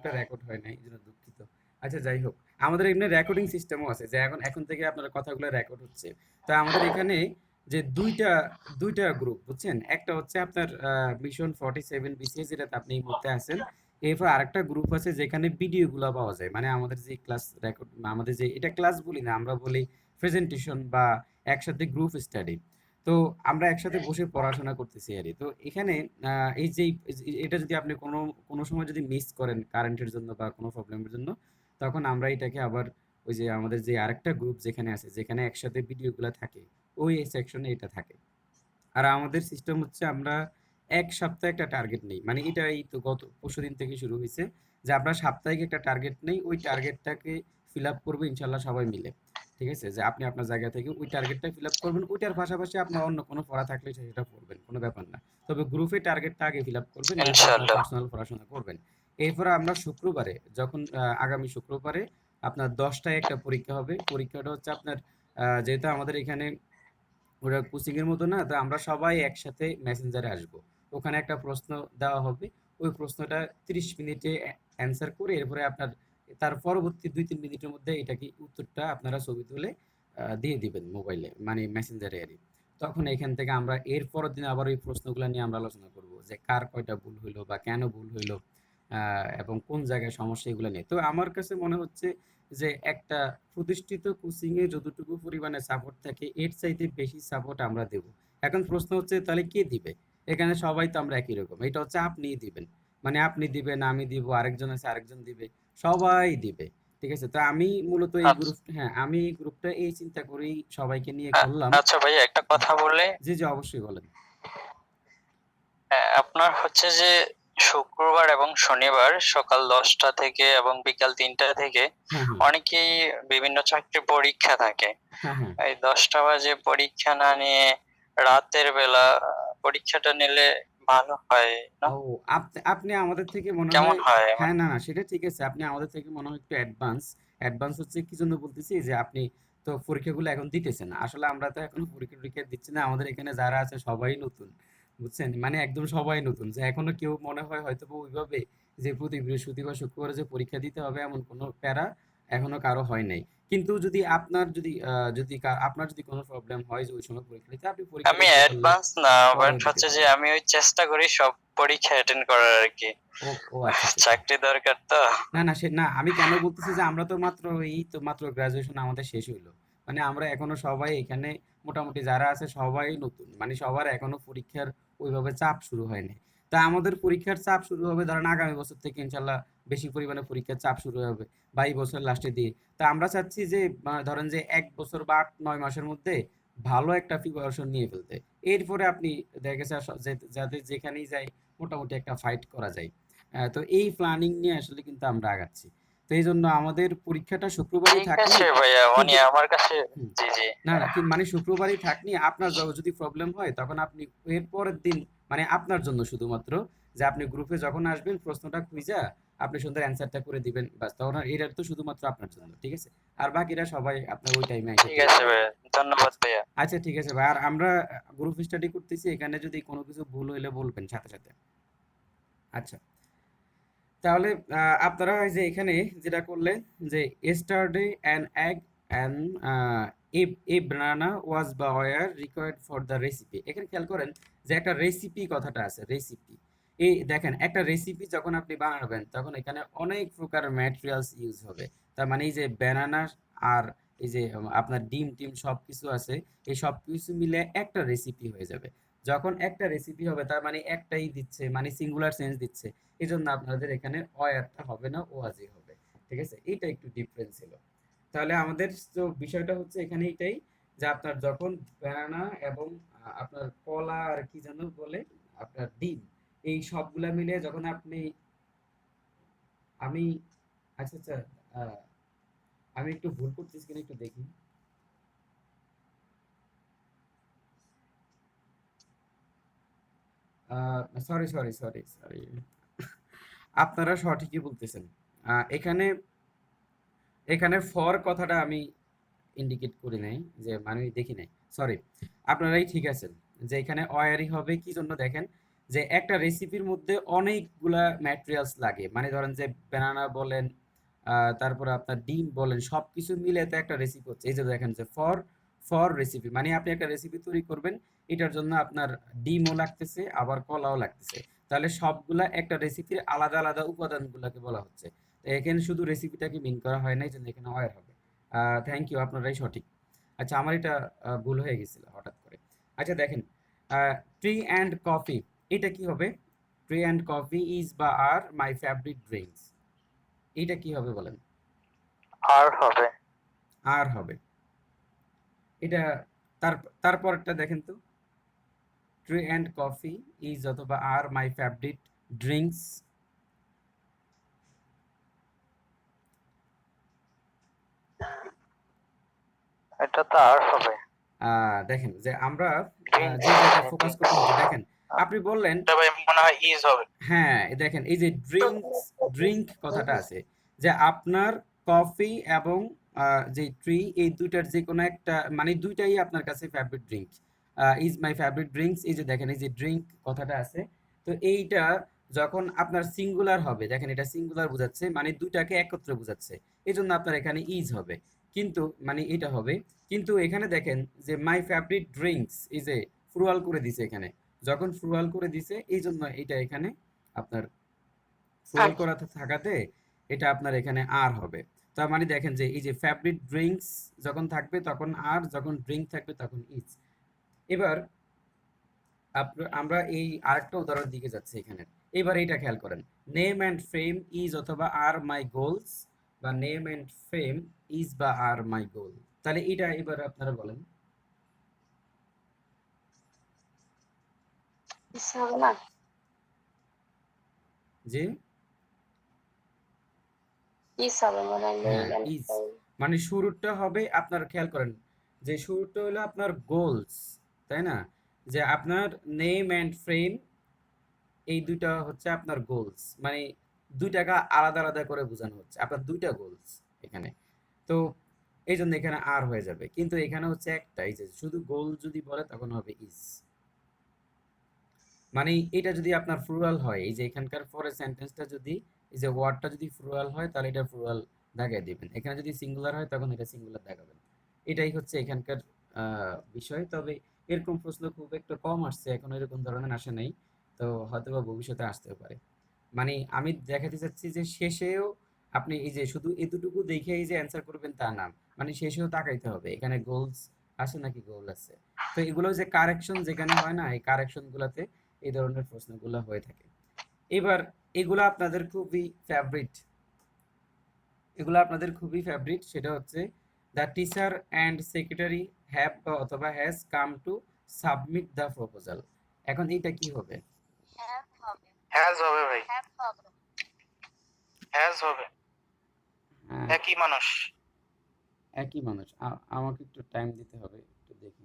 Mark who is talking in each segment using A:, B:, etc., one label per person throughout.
A: গ্রুপটা রেকর্ড হয় নাই, এই জন্য দুঃখিত। আচ্ছা যাই হোক, আমাদের এখানে রেকর্ডিং সিস্টেমও আছে, যে এখন এখন থেকে আপনার কথাগুলো রেকর্ড হচ্ছে। তো আমাদের এখানে যে দুইটা দুইটা গ্রুপ বুঝছেন, একটা হচ্ছে আপনার মিশন 47 বিসিএস, যেটাতে আপনি এই মুহূর্তে আছেন। এরপর আরেকটা গ্রুপ আছে যেখানে ভিডিওগুলো পাওয়া যায়, মানে আমাদের যে ক্লাস রেকর্ড, আমাদের যে এটা ক্লাস বলি না, আমরা বলি প্রেজেন্টেশন বা একসাথে গ্রুপ স্টাডি। তো আমরা একসাথে বসে পড়াশোনা করতেছি আর কি। তো এখানে এই যে এটা যদি আপনি কোনো কোনো সময় যদি মিস করেন কারেন্টের জন্য বা কোনো প্রবলেমের জন্য, তখন আমরা এটাকে আবার ওই যে আমাদের যে আরেকটা গ্রুপ যেখানে আছে, যেখানে একসাথে ভিডিওগুলো থাকে, ওই সেকশনে এটা থাকে। আর আমাদের সিস্টেম হচ্ছে আমরা এক সপ্তাহে একটা টার্গেট নেই, মানে এটা এই তো গত পরশুদিন থেকে শুরু হয়েছে, যে আমরা সাপ্তাহিক একটা টার্গেট নেই, ওই টার্গেটটাকে ফিল আপ করবো ইনশাল্লাহ সবাই মিলে। ঠিক আছে, যে আপনি আপনার জায়গা থেকে ওই টার্গেটটা ফিল আপ করবেন, ওইটার পাশাপাশি আপনার অন্য কোনো পড়া থাকলে সেটা পড়বেন, কোনো ব্যাপার না। তবে গ্রুপে টার্গেটটা আগে ফিল আপ করবেন, এরপর আপনার
B: ইনশাআল্লাহ।
A: পার্সোনাল পড়াশোনা করবেন। এরপর আমরা শুক্রবারে যখন আগামী শুক্রবারে আপনার 10টায় একটা পরীক্ষা হবে। পরীক্ষাটা হচ্ছে আপনার যেহেতু আমাদের এখানে ওরা কোচিং এর মতো না, তো আমরা সবাই একসাথে মেসেঞ্জারে আসব। ওখানে একটা প্রশ্ন দেওয়া হবে, ওই প্রশ্নটা 30 মিনিটে অ্যান্সার করে এরপরে আপনার তার পরবর্তী 2-3 মিনিটের মধ্যে এটাকে উত্তরটা আপনারা ছবি তুলে দিয়ে দিবেন মোবাইলে, মানে মেসেঞ্জারে আর কি। তখন এখান থেকে আমরা এর পরের দিন আবার ওই প্রশ্নগুলো নিয়ে আমরা আলোচনা করব, যে কার কয়টা ভুল হইলো বা কেন ভুল হইলো, এবং কোন জায়গায় সমস্যা, এগুলো নিয়ে। তো আমার কাছে মনে হচ্ছে যে একটা প্রতিষ্ঠিত কোচিং এ যতটুকু পরিমাণে সাপোর্ট থাকে, এর চাইতে বেশি সাপোর্ট আমরা দেব। এখন প্রশ্ন হচ্ছে তাহলে কে দিবে? এখানে সবাই তো আমরা একই রকম, এটা হচ্ছে আপনিই দিবেন, মানে আপনি দিবেন, আমি দিব, আরেকজন আছে আরেকজন দিবে, সবাই দিবে। ঠিক আছে, তো আমি মূলত এই
B: আচ্ছা,
A: গ্রুপ, হ্যাঁ আমি এই গ্রুপটা এই চিন্তা করেই সবাইকে নিয়ে
B: আ
A: করলাম।
B: আচ্ছা ভাইয়া, একটা কথা বলে,
A: জি জি অবশ্যই বলেন।
B: আপনার হচ্ছে যে শুক্রবার এবং শনিবার সকাল ১০টা থেকে এবং বিকাল ৩টা থেকে
A: হ্যাঁ হ্যাঁ
B: অনেকেই বিভিন্ন চাকরির পরীক্ষা থাকে।
A: হ্যাঁ হ্যাঁ।
B: এই ১০টা বাজে পরীক্ষা না নিয়ে রাতের বেলা পরীক্ষাটা নিলে ভালো হয় না?
A: ও, আপনি আমাদের থেকে মনে
B: কেমন
A: হয়,
B: হয়
A: হ্যাঁ,
B: মানে?
A: না না সেটা ঠিক আছে, আপনি আমাদের থেকে মনে হয় একটু অ্যাডভান্স। অ্যাডভান্স হচ্ছে কি জন্য বলতেছি, যে আপনি তো পরীক্ষাগুলো এখন দিতেছেন, আসলে আমরা তো এখনো পরীক্ষা টরীক্ষা দিচ্ছি না, আমাদের এখানে যারা আছে সবাই নতুন, বুঝছেন, মানে একদম সবাই নতুন, যে এখনো কেউ মনে হয় হয়তো বা ওইভাবে যে প্রতি বৃহস্পতিবার শুক্রবারে যে পরীক্ষা দিতে হবে এমন কোনো প্যারা এখনো কারো হয় নাই। কিন্তু যদি আপনার যদি আপনার যদি কোনো প্রবলেম হয় যে ওই সময় পরীক্ষা দিতে, আপনি পরীক্ষাটা
B: আমি
A: ইচ্ছা করলে
B: অ্যাডভান্স না, বাট
A: পরেও দিতে
B: হচ্ছে যে
A: পারেন।
B: আমি ওই চেষ্টা করি সব পরীক্ষা অ্যাটেন্ড করার আরকি।
A: ও ও আচ্ছা আচ্ছা আচ্ছা।
B: চাকরি দরকার তো।
A: না না সে না, আমি কেন বলতেছি যে আমরা তো মাত্র এই তো মাত্র গ্রাজুয়েশন আমাদের শেষ হইলো, মানে আমরা এখনো সবাই এখানে মোটামুটি যারা আছে সবাই নতুন, মানে সবার এখনো পরীক্ষার ওইভাবে চাপ শুরু হয়নি। তা আমাদের পরীক্ষার চাপ শুরু হবে ধরেন আগামী বছর থেকে ইনশাল্লাহ, বেশি পরিমাণে পরীক্ষার চাপ শুরু হবে বা এই বছর লাস্টে দিয়ে। তা আমরা চাচ্ছি যে ধরেন যে 1 বছর বা 8-9 মাসের মধ্যে ভালো একটা প্রিপারেশন নিয়ে ফেলতে। এরপরে আপনি দেখা গেছে যাতে যেখানেই যাই মোটামুটি একটা ফাইট করা যায়। তো এই প্ল্যানিং নিয়ে আসলে কিন্তু আমরা আগাচ্ছি। তো এইজন্য আমাদের পরীক্ষাটা শুক্রবারই
B: ঠিক
A: থাকনি,
B: আছে ভাইয়া, মানে
A: কিন্তু
B: আমার কাছে,
A: হুম,
B: জি, জি।
A: না, না মানে শুক্রবারই থাকনি, আপনার যদি প্রবলেম হয় তখন আপনি এর পরের দিন, মানে আপনার জন্য শুধুমাত্র, যে আপনি গ্রুপে যখন আসবেন প্রশ্নটা খুঁজা আপনি সুন্দর অ্যান্সারটা করে দিবেন, বাস তখন আর এটা তো শুধুমাত্র আপনার জন্য, ঠিক আছে? আর বাকিরা সবাই আপনার ওই টাইমে এসে
B: ঠিক
A: দিয়ে
B: আছে
A: দিবেন।
B: ভাইয়া। ধন্যবাদ
A: আচ্ছা
B: ভাইয়া।
A: আচ্ছা ঠিক আছে ভাই, আর আমরা গ্রুপ স্টাডি করতেছি, এখানে যদি কোনো কিছু ভুল হইলে বলবেন সাথে সাথে। আচ্ছা, তাহলে আপনারা এই যে এখানে যেটা করলেন, যে yesterday an egg and a banana was were required for the recipe, এখানে খেয়াল করেন যে একটা রেসিপি কথাটা আছে, রেসিপি। এই দেখেন একটা রেসিপি যখন আপনি বানাবেন তখন এখানে অনেক প্রকার ম্যাটেরিয়ালস ইউজ হবে। তার মানে এই যে ব্যানানা আর এই যে আপনার ডিম টিম সবকিছু আছে, এই সবকিছু মিলে একটা রেসিপি হয়ে যাবে। যখন একটা রেসিপি হবে তার মানে একটাই দিচ্ছে, মানে সিঙ্গুলার সেন্স দিচ্ছে, এজন্য আপনাদের এখানে অয়ারটা হবে না, ওয়াজি হবে। ঠিক আছে, এইটা একটু ডিফারেন্স ছিল। তাহলে আমাদের তো বিষয়টা হচ্ছে এখানে এইটাই, যে আপনার যখন ব্যানানা এবং আপনার কলা আর কি যেন বলে, আপনার ডিম, এই সবগুলা মিলে যখন আপনি, আমি, আচ্ছা আচ্ছা, আহ, আমি একটু ভুল করতেছি কিনা একটু দেখি। সরি সরি সরি সরি, আপনারা সঠিকই বলতেছেন। এখানে এখানে ফর কথাটা আমি ইন্ডিকেট করি নাই, যে মানে দেখি নাই, সরি। আপনারাই ঠিক আছেন, যে এখানে অয়ারই হবে কি জন্য দেখেন, যে একটা রেসিপির মধ্যে অনেকগুলা ম্যাটেরিয়ালস লাগে, মানে ধরেন যে ব্যানানা বলেন, তারপরে আপনার ডিম বলেন, সবকিছু মিলে তো একটা রেসিপি হচ্ছে। এই যে দেখেন যে ফর ফর রেসিপি, মানে আপনি একটা রেসিপি তৈরি করবেন, এটার জন্য আপনার ডিমও লাগতেছে, আবার কলাও লাগতেছে। তাহলে সবগুলা একটা রেসিপির আলাদা আলাদা উপাদানগুলোকে বলা হচ্ছে। তো এখানে শুধু রেসিপিটাকে মিন করা হয় না, এই জন্য এখানে ওয়্যার হবে। থ্যাংক ইউ, আপনারাই সঠিক। আচ্ছা, আমার এটা ভুল হয়ে গেছিল হঠাৎ করে। আচ্ছা দেখেন, ট্রি অ্যান্ড কফি, এটা কি হবে? ট্রি অ্যান্ড কফি ইজ বা আর মাই ফেভারিট ড্রিঙ্কস, এটা কি হবে বলেন?
B: আর হবে।
A: আর হবে। এটা তার তারপরটা দেখেন তো, ট্রি অ্যান্ড কফি ইজ অথবা আর মাই ফেভারিট ড্রিঙ্কস।
B: এটা তো আর হবে।
A: দেখেন যে আমরা
B: ড্রিঙ্কস।
A: যে জায়গায় ফোকাস করতে হচ্ছে, দেখেন আপনি বললেন,
B: এটা ভাই মনে হয় ইজ হবে।
A: হ্যাঁ দেখেন এই যে ড্রিঙ্কস, ড্রিঙ্ক কথাটা আছে, যে আপনার কফি এবং যে ট্রি, এই দুইটার যে কোনো একটা, মানে দুইটাই আপনার কাছে favourite drink, is my favourite drinks. এই যে দেখেন এই যে ড্রিঙ্ক কথাটা আছে, তো এইটা যখন আপনার সিঙ্গুলার হবে, দেখেন এটা সিঙ্গুলার বোঝাচ্ছে, মানে দুইটাকে একত্রে বোঝাচ্ছে, এই জন্য আপনার এখানে ইজ হবে। কিন্তু মানে এটা হবে, কিন্তু এখানে দেখেন যে মাই ফেভারিট ড্রিঙ্কস এই যে ফ্লুরাল করে দিছে এখানে, যখন ফ্লুরাল করে দিছে এই জন্য এটা এখানে আপনার ফ্লুরাল করা থাকাতে এটা আপনার এখানে আর হবে। তার মানে দেখেন যে এই যে ফেভারিট ড্রিঙ্কস যখন থাকবে তখন আর, যখন ড্রিঙ্ক থাকবে তখন ইজ। এবার আমরা এই আরেকটা উদাহরণ দিকে যাচ্ছি এখানে। এবার এটা খেয়াল করেন, নেম অ্যান্ড ফ্রেম ইজ অথবা আর মাই গোলস, বা নেম অ্যান্ড ফ্রেম ইজ বা আর মাই গোল। তাহলে এটা এবার আপনারা বলেন।
C: হবে না,
A: যে
C: ইস হবে মনে হয়, নেই
A: হ্যাঁ
C: and
A: ইজ,
C: fail।
A: মানে শুরুটা হবে আপনার, খেয়াল করেন যে শুরুটা হলো আপনার গোলস, তাই না? যে আপনার নেম অ্যান্ড ফ্রেম, এই দুইটা হচ্ছে আপনার গোলস, মানে দুইটাকে আলাদা আলাদা করে বোঝানো হচ্ছে, আপনার দুইটা গোলস এখানে। তো এই জন্য এখানে আর হয়ে যাবে, কিন্তু এখানে হচ্ছে একটাই, যে শুধু গোল যদি বলে তখন হবে ইজ। মানে এটা যদি আপনার ফ্লুরাল হয়, এই যে এখানকার পরের সেন্টেন্সটা যদি, এই যে ওয়ার্ডটা যদি ফ্লুরাল হয় তাহলে এটা ফ্লুরাল দাগায় দিবেন, এখানে যদি সিঙ্গুলার হয় তখন এটা সিঙ্গুলার দাগাবেন। এটাই হচ্ছে এখানকার বিষয়। তবে এরকম প্রশ্ন খুব একটা কম আসছে, এখন এরকম ধরনের আসে নাই, তো হয়তোবা ভবিষ্যতে আসতেও পারে। মানে আমি দেখাতে চাচ্ছি যে শেষেও আপনি এই যে শুধু এতটুকু দেখে এই যে অ্যান্সার করবেন তা না, মানে শেষেও তাকাইতে হবে এখানে গোলস আছে নাকি গোল আছে। তো এগুলো যে কারেকশন যেখানে হয় না, এই কারেকশন গুলাতে এই ধরনের প্রশ্নগুলো হয়ে থাকে। এবার এগুলো আপনাদের খুবই ফেভারিট, এগুলো আপনাদের খুবই ফেভারিট, সেটা হচ্ছে the teacher and secretary have অথবা has come to submit the proposal. এখন এইটা কি হবে?
B: হ্যাজ হবে ভাই। হ্যাজ হবে।
A: হ্যাঁ,
B: একই মানুষ।
A: একই মানুষ। আমাকে একটু টাইম দিতে হবে, একটু দেখি।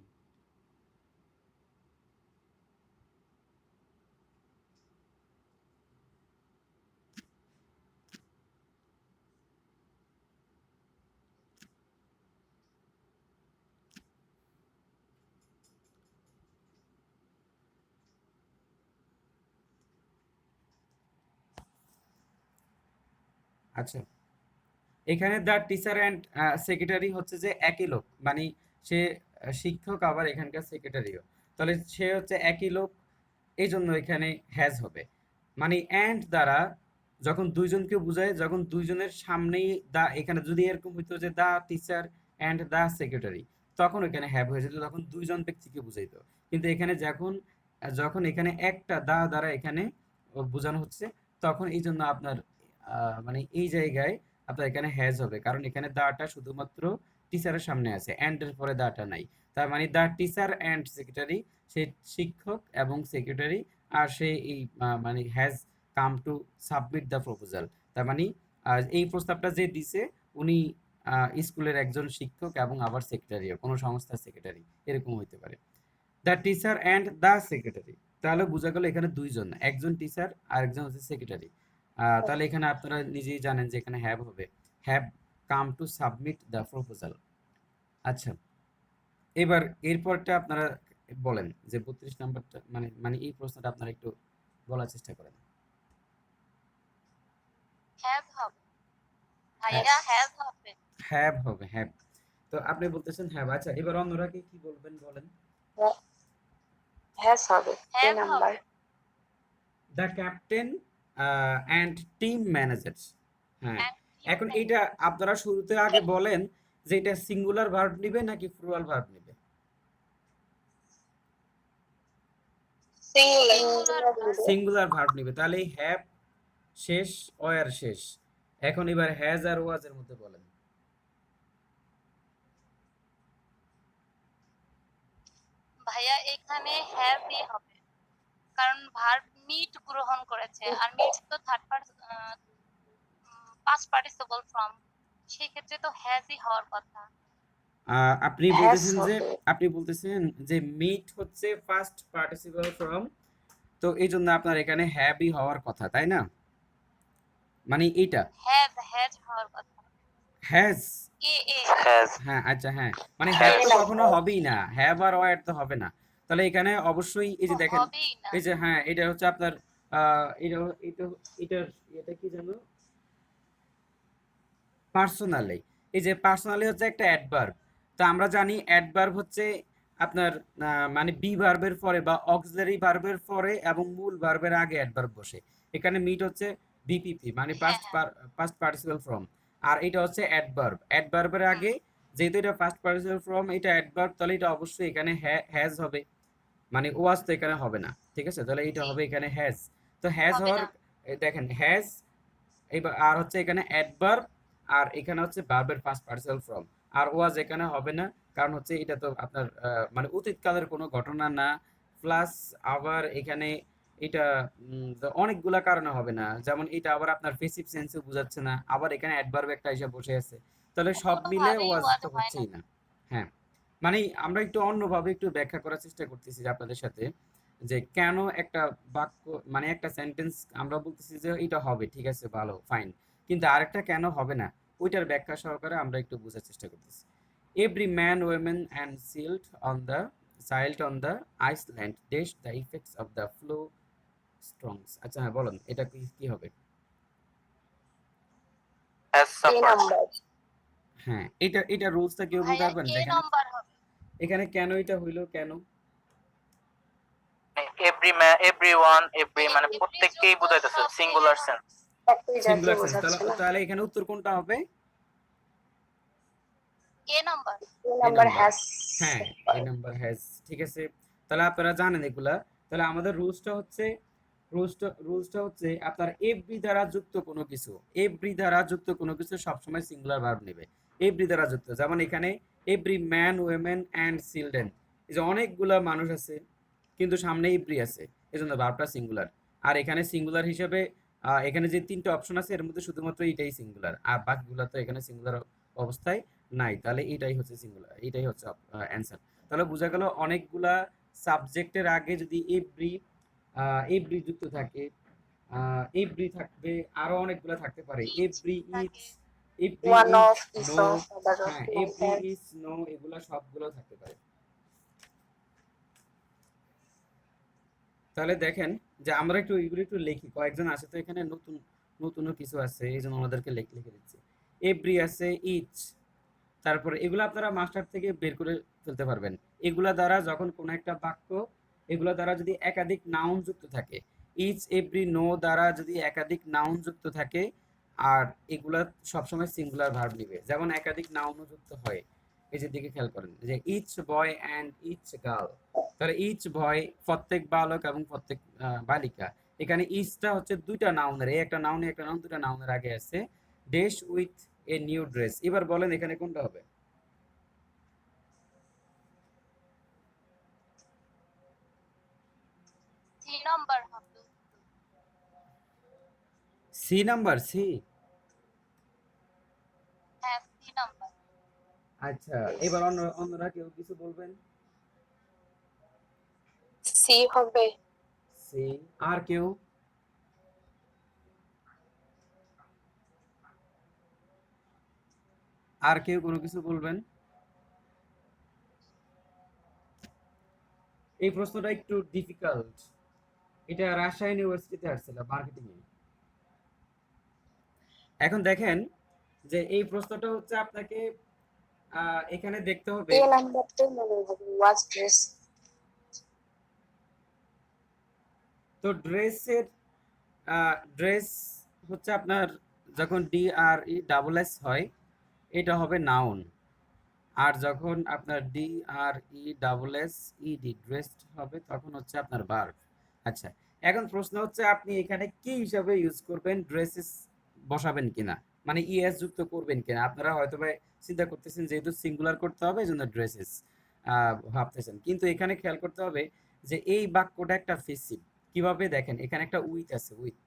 A: আচ্ছা, এখানে দ্য টিচার অ্যান্ড সেক্রেটারি হচ্ছে যে একই লোক, মানে সে শিক্ষক আবার এখানকার সেক্রেটারিও, তাহলে সে হচ্ছে একই লোক, এই জন্য এখানে হ্যাজ হবে। মানে অ্যান্ড দ্বারা যখন দুইজনকে বোঝায়, যখন দুইজনের সামনেই দা, এখানে যদি এরকম হইতো যে দা টিচার অ্যান্ড দা সেক্রেটারি, তখন এখানে হ্যাভ হয়ে যেত, তখন দুইজন ব্যক্তিকে বুঝাইতো। কিন্তু এখানে যখন যখন এখানে একটা দা দ্বারা এখানে বোঝানো হচ্ছে, তখন এই জন্য আপনার মানে এই জায়গায় আপনার এখানে হ্যাজ হবে, কারণ এখানে দাটা শুধুমাত্র টিচারের সামনে আছে, অ্যান্ড এর পরে দাটা নাই। তার মানে দা টিচার অ্যান্ড সেক্রেটারি, সে শিক্ষক এবং সেক্রেটারি, আর সে এই মানে has come to submit the proposal. তার মানে এই প্রস্তাবটা যে দিছে উনি স্কুলের একজন শিক্ষক এবং আবার সেক্রেটারিও, কোনো সংস্থার সেক্রেটারি, এরকম হইতে পারে। The teacher and the secretary, তাহলে বোঝা গেল এখানে দুইজন, একজন টিচার আর একজন হচ্ছে সেক্রেটারি। তাহলে এখানে আপনারা নিজেই জানেন যে এখানে হ্যাভ হবে, have come to submit the proposal. আচ্ছা, এবার এরপরটা আপনারা বলেন যে 32 নাম্বারটা, মানে এই প্রশ্নটা আপনারা একটু বলার চেষ্টা করেন।
D: হ্যাভ হবে
A: হ্যাঁ,
D: ভাইয়া, হ্যাভ হবে।
A: হ্যাভ হবে, হ্যাভ। তো আপনি বলতেছেন হ্যাভ। আচ্ছা, এবার অন্যরা কি বলবেন বলেন।
C: হ্যাস হবে এ
D: হ্যাভ
C: নাম্বার।
D: হবে।
A: The captain and team manager. হ্যাঁ,
D: And
A: এখন
D: human.
A: এটা আপনারা শুরুতে আগে বলেন যে এটা সিঙ্গুলার ভার্ব নিবে নাকি প্লুরাল ভার্ব নিবে।
C: সিঙ্গুলার।
A: সিঙ্গুলার ভার্ব নিবে, তাহলে হ্যাভ শেষ, ওয়ার শেষ। এখন এবার হ্যাজ আর ওয়াজ এর মধ্যে বলেন।
D: ভাইয়া এখানে হ্যাভই হবে, কারণ ভার্ব মিট গ্রহণ করেছে, আর মিট তো থার্ড পাস্ট পার্টিসিপল ফর্ম, সেই ক্ষেত্রে তো হ্যাজই হওয়ার কথা।
A: আপনি
C: হ্যাজ
A: বলতেছেন যে
C: হবে।
A: মিট হচ্ছে ফার্স্ট পার্টিসিপল ফর্ম, তো এই জন্য আপনার এখানে হ্যাভই হওয়ার কথা, তাই না? মানে এটা
D: হ্যাজ হওয়ার কথা।
A: হ্যাজ।
D: এ
B: হ্যাজ
A: হ্যাঁ, আচ্ছা, হ্যাঁ, মানে হ্যাভ
B: হ্যাজ
A: তো কখনো হবেই না, হ্যাভ আর ওয়ার তো হবে না। তাহলে এখানে অবশ্যই এই যে দেখেন,
D: হবেই না।
A: এই যে হ্যাঁ, এটা হচ্ছে আপনার এটা এটা এটার এটা কি জানো, পার্সোনালি। এই যে পার্সোনালি হচ্ছে একটা অ্যাডভার্ব। তো আমরা জানি অ্যাডভার্ব হচ্ছে আপনার মানে বি ভার্বের পরে বা অক্সিলারি ভার্বের পরে এবং মূল ভার্বের আগে অ্যাডভার্ব বসে। এখানে মিট হচ্ছে বিপিপি মানে
D: হ্যাঁ হ্যাঁ।
A: পাস্ট পার্টিসিপাল ফর্ম, আর এটা হচ্ছে অ্যাডভার্ব। অ্যাডভার্বের
D: হুম,
A: আগে যেহেতু এটা ফার্স্ট পার্টিসিপাল ফর্ম, এটা অ্যাডভার্ব, তাহলে এটা অবশ্যই এখানে হ্যাজ হবে। মানে ওয়াজ তো এখানে হবে না, ঠিক আছে? তাহলে এটা
D: জি,
A: হবে এখানে হ্যাজ। তো হ্যাজ
D: হবে
A: হওয়ার
D: না।
A: দেখেন হ্যাজ, এবার আর হচ্ছে এখানে অ্যাডভার্ব, আর এখানে হচ্ছে ভার্বের পাস্ট পার্টিসিপাল ফর্ম। আর ওয়াজ এখানে হবে না, কারণ হচ্ছে এটা তো আপনার মানে অতীতকালের কোনো ঘটনা না। প্লাস আবার এখানে এটা তো অনেকগুলা কারণে হবে না, যেমন এটা আবার আপনার পেসিভ সেন্সও বোঝাচ্ছে না, আবার এখানে অ্যাডভার্ব একটা এসে বসে আছে, তাহলে সব মিলে
D: কোনোভাবেই
A: ওয়াজ
D: ওয়াজ
A: তো
D: হয় না।
A: হচ্ছেই না। হ্যাঁ, মানে আমরা একটু অন্যভাবে একটু ব্যাখ্যা করার চেষ্টা করতেছি যে আপনাদের সাথে, যে কেন একটা বাক্য মানে একটা সেন্টেন্স আমরা বলতেছি যে এটা হবে, ঠিক আছে, ভালো, ফাইন, কিন্তু আরেকটা কেন হবে না, ওইটার ব্যাখ্যা সহকারে আমরা একটু বোঝার চেষ্টা করতেছি। Every man women and child on the island dash the effects of the flow strongs. আচ্ছা, হ্যাঁ, বলুন এটা কি হবে।
B: Has
C: a
B: suffered
C: number.
A: হ্যাঁ, এটা রুলসটা কেউ বলতে
D: ভাইয়া
A: পারবেন
D: এ
A: যেখানে
D: নাম্বার হবে।
A: এখানে কেন এটা হইলো, কেন?
B: এভরিওয়ান এভরি মানে
D: এভরি
B: প্রত্যেককেই
D: যুক্ত
B: বোঝাইতেছে,
D: সব মিলে
B: সিঙ্গুলার সেন্স।
C: একই জাতীয়
A: সিঙ্গুলার সেন্স, তাহলে
C: বোঝাচ্ছে না।
A: তাহলে এখানে উত্তর কোনটা হবে?
D: A number.
C: A
A: a
C: number
A: number.
C: Has.
A: হ্যাঁ, এ নাম্বার হ্যাজ, ঠিক আছে। তাহলে আপনারা জানেন এগুলা। তাহলে আমাদের রুলসটা হচ্ছে আপনার এভরি দ্বারা যুক্ত কোনো কিছু, এভরি দ্বারা যুক্ত কোনো কিছু সবসময় সিঙ্গুলার ভার্ব নেবে। এভরি দ্বারা যুক্ত, যেমন এখানে every man women and children, এই যে অনেকগুলা মানুষ আছে কিন্তু সামনে এভরি আছে, এজন্য ভার্বটা সিঙ্গুলার। আর এখানে সিঙ্গুলার হিসেবে এখানে যে তিনটা অপশন আছে এর মধ্যে শুধুমাত্র এটাই সিঙ্গুলার, আর বাকিগুলো তো এখানে সিঙ্গুলার অবস্থায় নাই, তাহলে এটাই হচ্ছে সিঙ্গুলার, এটাই হচ্ছে অ্যান্সার। তাহলে বোঝা গেল অনেকগুলা সাবজেক্টের আগে যদি এভরি যুক্ত থাকে, এভরি থাকবে, আরো অনেকগুলা থাকতে পারে,
D: ইচ
A: এভরি ইচ,
D: থাকে।
A: Every
C: one
A: each
C: of is
A: no.
C: Of other of
A: হ্যাঁ,
C: like
A: every
C: that.
A: Each no, এগুলা সবগুলো থাকতে পারে। তাহলে দেখেন যে আমরা একটু এগুলো একটু লিখি, কয়েকজন আছে তো এখানে, নতুন নতুনও কিছু আছে, এই জন্য আমাদেরকে লিখে দিচ্ছি। এভরি আছে, ইচ, তারপরে এগুলো আপনারা মাস্টার থেকে বের করে ফেলতে পারবেন। এগুলা দ্বারা যখন কোনো একটা বাক্য, এগুলা দ্বারা যদি একাধিক নাউন যুক্ত থাকে, ইচ এভরি নো দ্বারা যদি একাধিক নাউন যুক্ত থাকে, আর এগুলা সবসময় সিঙ্গুলার ভার্ব নিবে, যেমন একাধিক নাউনও যুক্ত হয়। এই যে দিকে খেয়াল করেন যে each boy and each girl, তাহলে ইচ বয় প্রত্যেক বালক এবং প্রত্যেক বালিকা। এখানে ইচটা হচ্ছে দুইটা নাউনের, একটা নাউন দুটা নাউনের আগে আছে। Dash with a new dress, এবার বলেন এখানে কোনটা হবে?
D: সি নাম্বার হবে।
A: C number, C.
D: হ্যাঁ, সি নাম্বার।
A: আচ্ছা, এবার অন্যরা কেউ কিছু বলবেন।
C: সি হবে।
A: সি। আর কেউ? আর কেউ কোনো কিছু বলবেন? এই প্রশ্নটা একটু ডিফিকাল্ট, এটা রাজশাহী ইউনিভার্সিটিতে আসছিল মার্কেটিং এ। এখন দেখেন যে এই প্রশ্নটা হচ্ছে আপনাকে এখানে দেখতে হবে।
C: এ নাম্বারটাই মনে হবে ওয়াজ ড্রেস।
A: তো ড্রেসের ড্রেস হচ্ছে আপনার যখন D R E double S হয় এটা হবে নাউন, আর যখন আপনার D R E double S ED dressed হবে তখন হচ্ছে আপনার ভার্ব। আচ্ছা, এখন প্রশ্ন হচ্ছে আপনি এখানে কি হিসাবে ইউজ করবেন, ড্রেসেস বসাবেন কিনা, মানে ইএস যুক্ত করবেন কিনা। আপনারা হয়তো বা চিন্তা করতেছেন যেহেতু সিঙ্গুলার করতে হবে এই জন্য ড্রেসেস ভাবতেছেন, কিন্তু এখানে খেয়াল করতে হবে যে এই বাক্যটা একটা ফেসিভ। কিভাবে দেখেন, এখানে একটা উইথ আছে, উইথ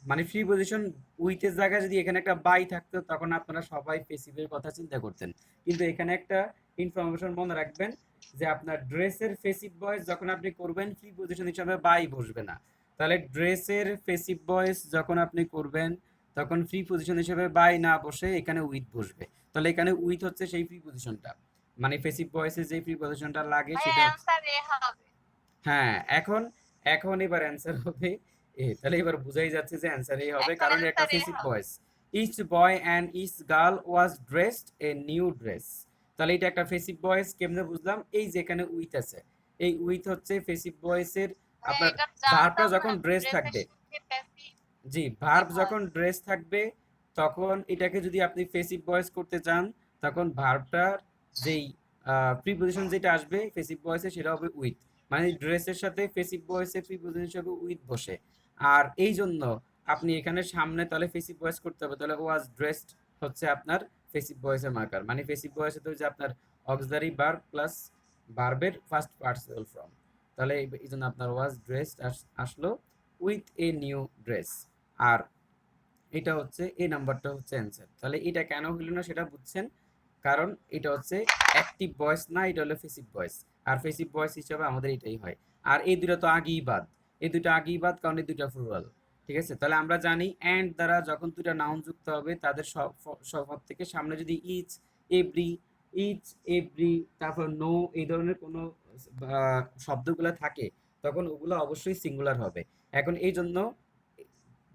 A: মানে ফ্রি পজিশন উইথের জায়গায় যদি এখানে একটা বাই থাকতো তখন আপনারা সবাই পেসিভের কথা চিন্তা করতেন, কিন্তু এখানে একটা ইনফরমেশন মনে রাখবেন যে আপনার ড্রেসের ফেসিভ ভয়েস যখন আপনি করবেন ফ্রি পজিশন হিসাবে বাই বসবে না। তাহলে ড্রেসের ফেসিভ ভয়েস যখন আপনি করবেন তখন ফ্রি পজিশন হিসেবে বাই না বসে এখানে উইথ বসবে। তাহলে এখানে উইথ হচ্ছে সেই ফ্রি পজিশনটা, মানে ফেসিভ ভয়েসে যে ফ্রি পজিশনটা লাগে
D: ভাইয়া
A: সেটা।
D: অ্যান্সার এ হবে।
A: হ্যাঁ, এখন এখন এবার অ্যান্সার হবে এ। তাহলে এবার বুঝাই যাচ্ছে যে অ্যান্সার এই হবে,
D: এখন
A: কারণ এটা একটা
D: অ্যান্সার এ
A: ফেসিভ
D: হবে।
A: Voice. Each boy and each girl was dressed a new dress. তাহলে এটা একটা ফেসিভ ভয়েস। কেমনে বুঝলাম, এই যে এখানে উইথ আছে, এই উইথ হচ্ছে ফেসিভ ভয়েসের
D: ভাইয়া
A: আপনার
D: এটা
A: ভার্বটা
D: জানতাম না
A: যখন ড্রেস
D: ড্রেসের
A: থাকবে।
D: সাথে প্যাসিভ
A: জি,
D: কি
A: ভার্ব
D: হয়।
A: যখন ড্রেস থাকবে তখন এটাকে যদি আপনি ফেসিভ ভয়েস করতে চান তখন ভার্বটার যেই প্রিপোজিশন যেটা আসবে ফেসিভ ভয়েসে সেটা হবে উইথ, মানে ড্রেসের সাথে ফেসিভ ভয়েসে প্রিপোজিশন হিসেবে উইথ বসে। আর এই জন্য আপনি এখানে সামনে তাহলে ফেসিভ ভয়েস করতে হবে, তাহলে ওয়াজ ড্রেসড হচ্ছে আপনার ফেসিভ ভয়েসের মার্কার, মানে ফেসিভ ভয়েসে তো যে আপনার অক্সিলারি ভার্ব প্লাস ভার্বের ফার্স্ট পার্টিসিপল ফর্ম। তাহলে এই জন্য আপনার ওয়াজ ড্রেসড আসলো উইথ এ নিউ ড্রেস। আর এটা হচ্ছে এই নাম্বারটা হচ্ছে অ্যান্সার। তাহলে এটা কেন হইল না সেটা বুঝছেন, কারণ এটা হচ্ছে অ্যাক্টিভ ভয়েস না, এটা হলো ফেসিভ ভয়েস। আর ফেসিভ ভয়েস হিসাবে আমাদের এটাই হয়। আর এই দুটো তো আগেই বাদ, এই দুটো আগেই বাদ কারণ এই দুটো প্লুরাল। ঠিক আছে, তাহলে আমরা জানি অ্যান্ড দ্বারা যখন দুটো নাউন যুক্ত হবে তাদের সব থেকে সামনে যদি ইচ, এভরি, ইচ, এভরি, তারপর নো এই ধরনের কোনো শব্দগুলো থাকে তখন ওগুলো অবশ্যই সিঙ্গুলার হবে। এখন এই জন্য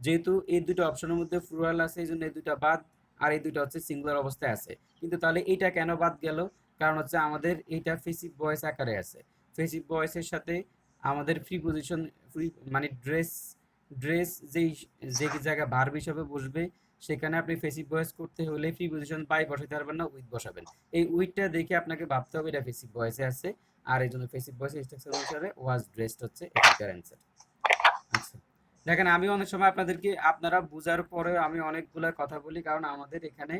A: যেহেতু এই দুটো অপশনের মধ্যে প্লুরাল আছে এই জন্য এই দুটো বাদ, আর এই দুটো হচ্ছে সিঙ্গুলার অবস্থায় আছে। কিন্তু তাহলে এইটা কেন বাদ গেল, কারণ হচ্ছে আমাদের এইটা ফেসিভ ভয়েস আকারে আছে। ফেসিভ ভয়েসের সাথে আমাদের ফ্রি পজিশন, ফ্রি মানে ড্রেস, ড্রেস যেই যে জায়গায় ভার্ব হিসাবে বসবে সেখানে আপনি ফেসিভ ভয়েস করতে হলে ফ্রি পজিশন বাই বসাতে পারবেন না, উইথ বসাবেন। এই উইথটা দেখে আপনাকে ভাবতে হবে এটা ফেসিভ ভয়েসে আছে, আর এই জন্য ফেসিভ ভয়েসের স্ট্রাকচার অনুসারে ওয়াজ ড্রেসড হচ্ছে এখানকার অ্যান্সার। আচ্ছা, দেখেন আমি অনেক সময় আপনাদেরকে আপনারা বুঝার পরে আমি অনেকগুলা কথা বলি, কারণ আমাদের এখানে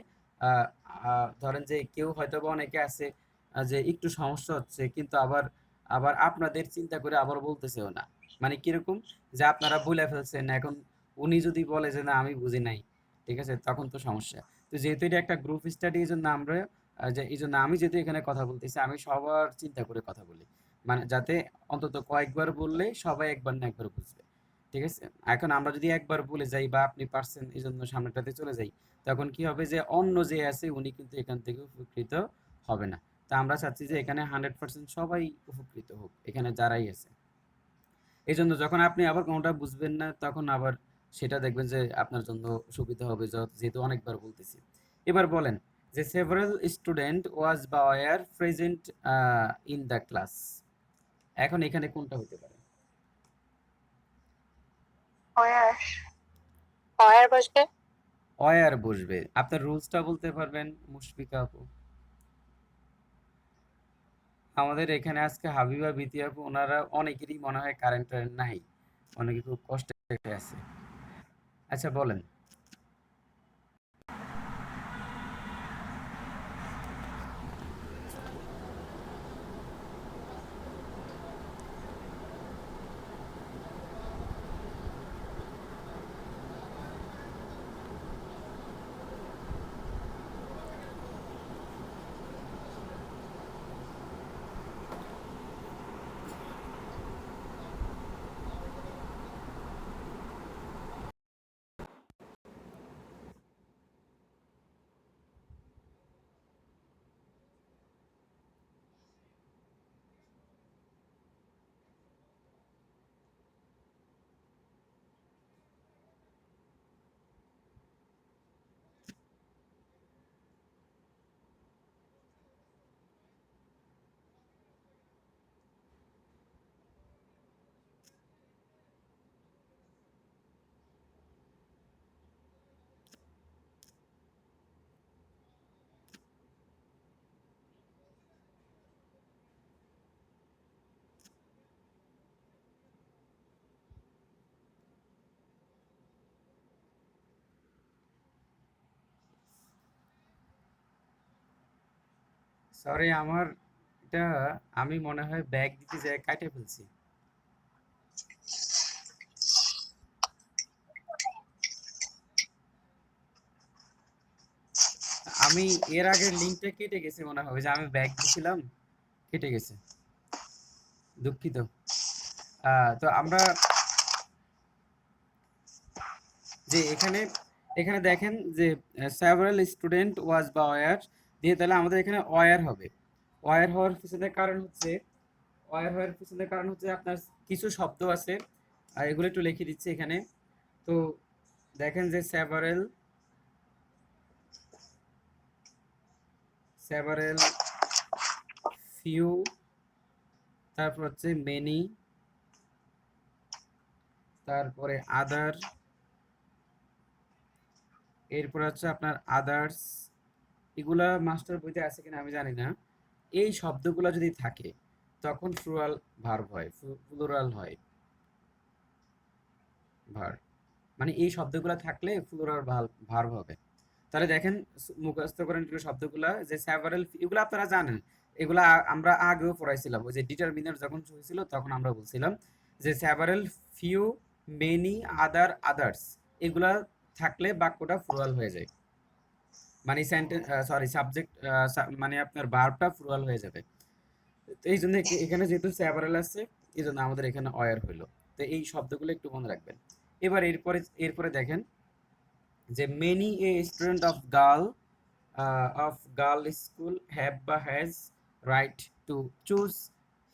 A: ধরেন যে কেউ হয়তো বা অনেকে আছে যে একটু সমস্যা হচ্ছে কিন্তু আবার আবার আপনাদের চিন্তা করে আবার বলতেছেও না, মানে কিরকম যে আপনারা ভুলে ফেলছেন, এখন উনি যদি বলে যে না আমি বুঝি নাই, ঠিক আছে, তখন তো সমস্যা। তো যেহেতু এটা একটা গ্রুপ স্টাডি এই জন্য আমরা যে এই জন্য আমি যেহেতু এখানে কথা বলতেছি আমি সবার চিন্তা করে কথা বলি, মানে যাতে অন্তত কয়েকবার বললে সবাই একবার না একবার বুঝবে। ঠিক আছে, এখন আমরা যদি একবার ভুলে যাই বা আপনি পারছেন এই জন্য সামনেটাতে চলে যাই তখন কি হবে যে অন্য যে আছে উনি কিন্তু এখান থেকে উপকৃত হবে না। তা আমরা চাচ্ছি যে এখানে 100% সবাই উপকৃত হোক এখানে যারাই আছে। এই জন্য যখন আপনি আবার কোনোটা বুঝবেন না তখন আবার সেটা দেখবেন যে আপনার জন্য সুবিধা হবে, যেহেতু অনেকবার বলতেছি। এবার বলেন যে সেভারাল স্টুডেন্ট ওয়াজ বা were present in the class. এখন এখানে কোনটা হতে পারে?
C: ওয়ার ওয়ার বসবে।
A: অয়ার বসবে। আপনার রুলসটা বলতে পারবেন মুশফিকা আপু? আমাদের এখানে আজকে হাবিবা বিতি আপু ওনারা অনেকেরই মনে হয় কারেন্ট নাই, অনেকে খুব কষ্টে আছে। আচ্ছা বলেন। সরি, আমার এটা আমি মনে হয় ব্যাগ দিতে যাই কাটে ফেলছি। আমি এর আগের লিঙ্কটা কেটে গেছে মনে হয়, ওই যে আমি ব্যাগ দিছিলাম, কেটে গেছে, দুঃখিত। তো আমরা যে এখানে এখানে দেখেন যে সেভারাল স্টুডেন্ট ওয়াজ বা ওয়ার দিয়ে, তাহলে আমাদের এখানে ওয়ার হবে। ওয়ার হওয়ার পিছনে কারণ হচ্ছে আপনার কিছু শব্দ আছে, আর এগুলো একটু লিখে দিচ্ছি এখানে। তো দেখেন যে সেভারেল, ফিউ, তারপর হচ্ছে মেনি, তারপরে আদার, এরপর হচ্ছে আপনার আদার্স। এগুলা মাস্টার বইতে আছে কিনা আমি জানি না। এই শব্দগুলো যদি থাকে তখন ফ্লুরাল ভার্ব হয়, প্লুরাল হয় ভার্ব, মানে এই শব্দগুলো থাকলে প্লুরাল ভার্ব হবে। তাহলে দেখেন, মুখস্থ করেন একটু শব্দগুলা, যে সেভারাল, এগুলো আপনারা জানেন, এগুলা আমরা আগেও পড়াইছিলাম। ওই যে ডিটারমিনার যখন হয়েছিল তখন আমরা বলছিলাম যে সেভারাল, ফিউ, মেনি, আদার, আদার্স, এগুলা থাকলে বাক্যটা প্লুরাল হয়ে যায়, মানে সেন্টেন্স, সরি সাবজেক্ট, মানে আপনার ভার্বটা প্লুরাল হয়ে যাবে। তো এই জন্য এখানে যেহেতু সেভারাল আছে, এই জন্য আমাদের এখানে অয়ার হইলো। তো এই শব্দগুলো একটু মনে রাখবেন। এবার এরপরে দেখেন যে many a student of girl school have বা has right to choose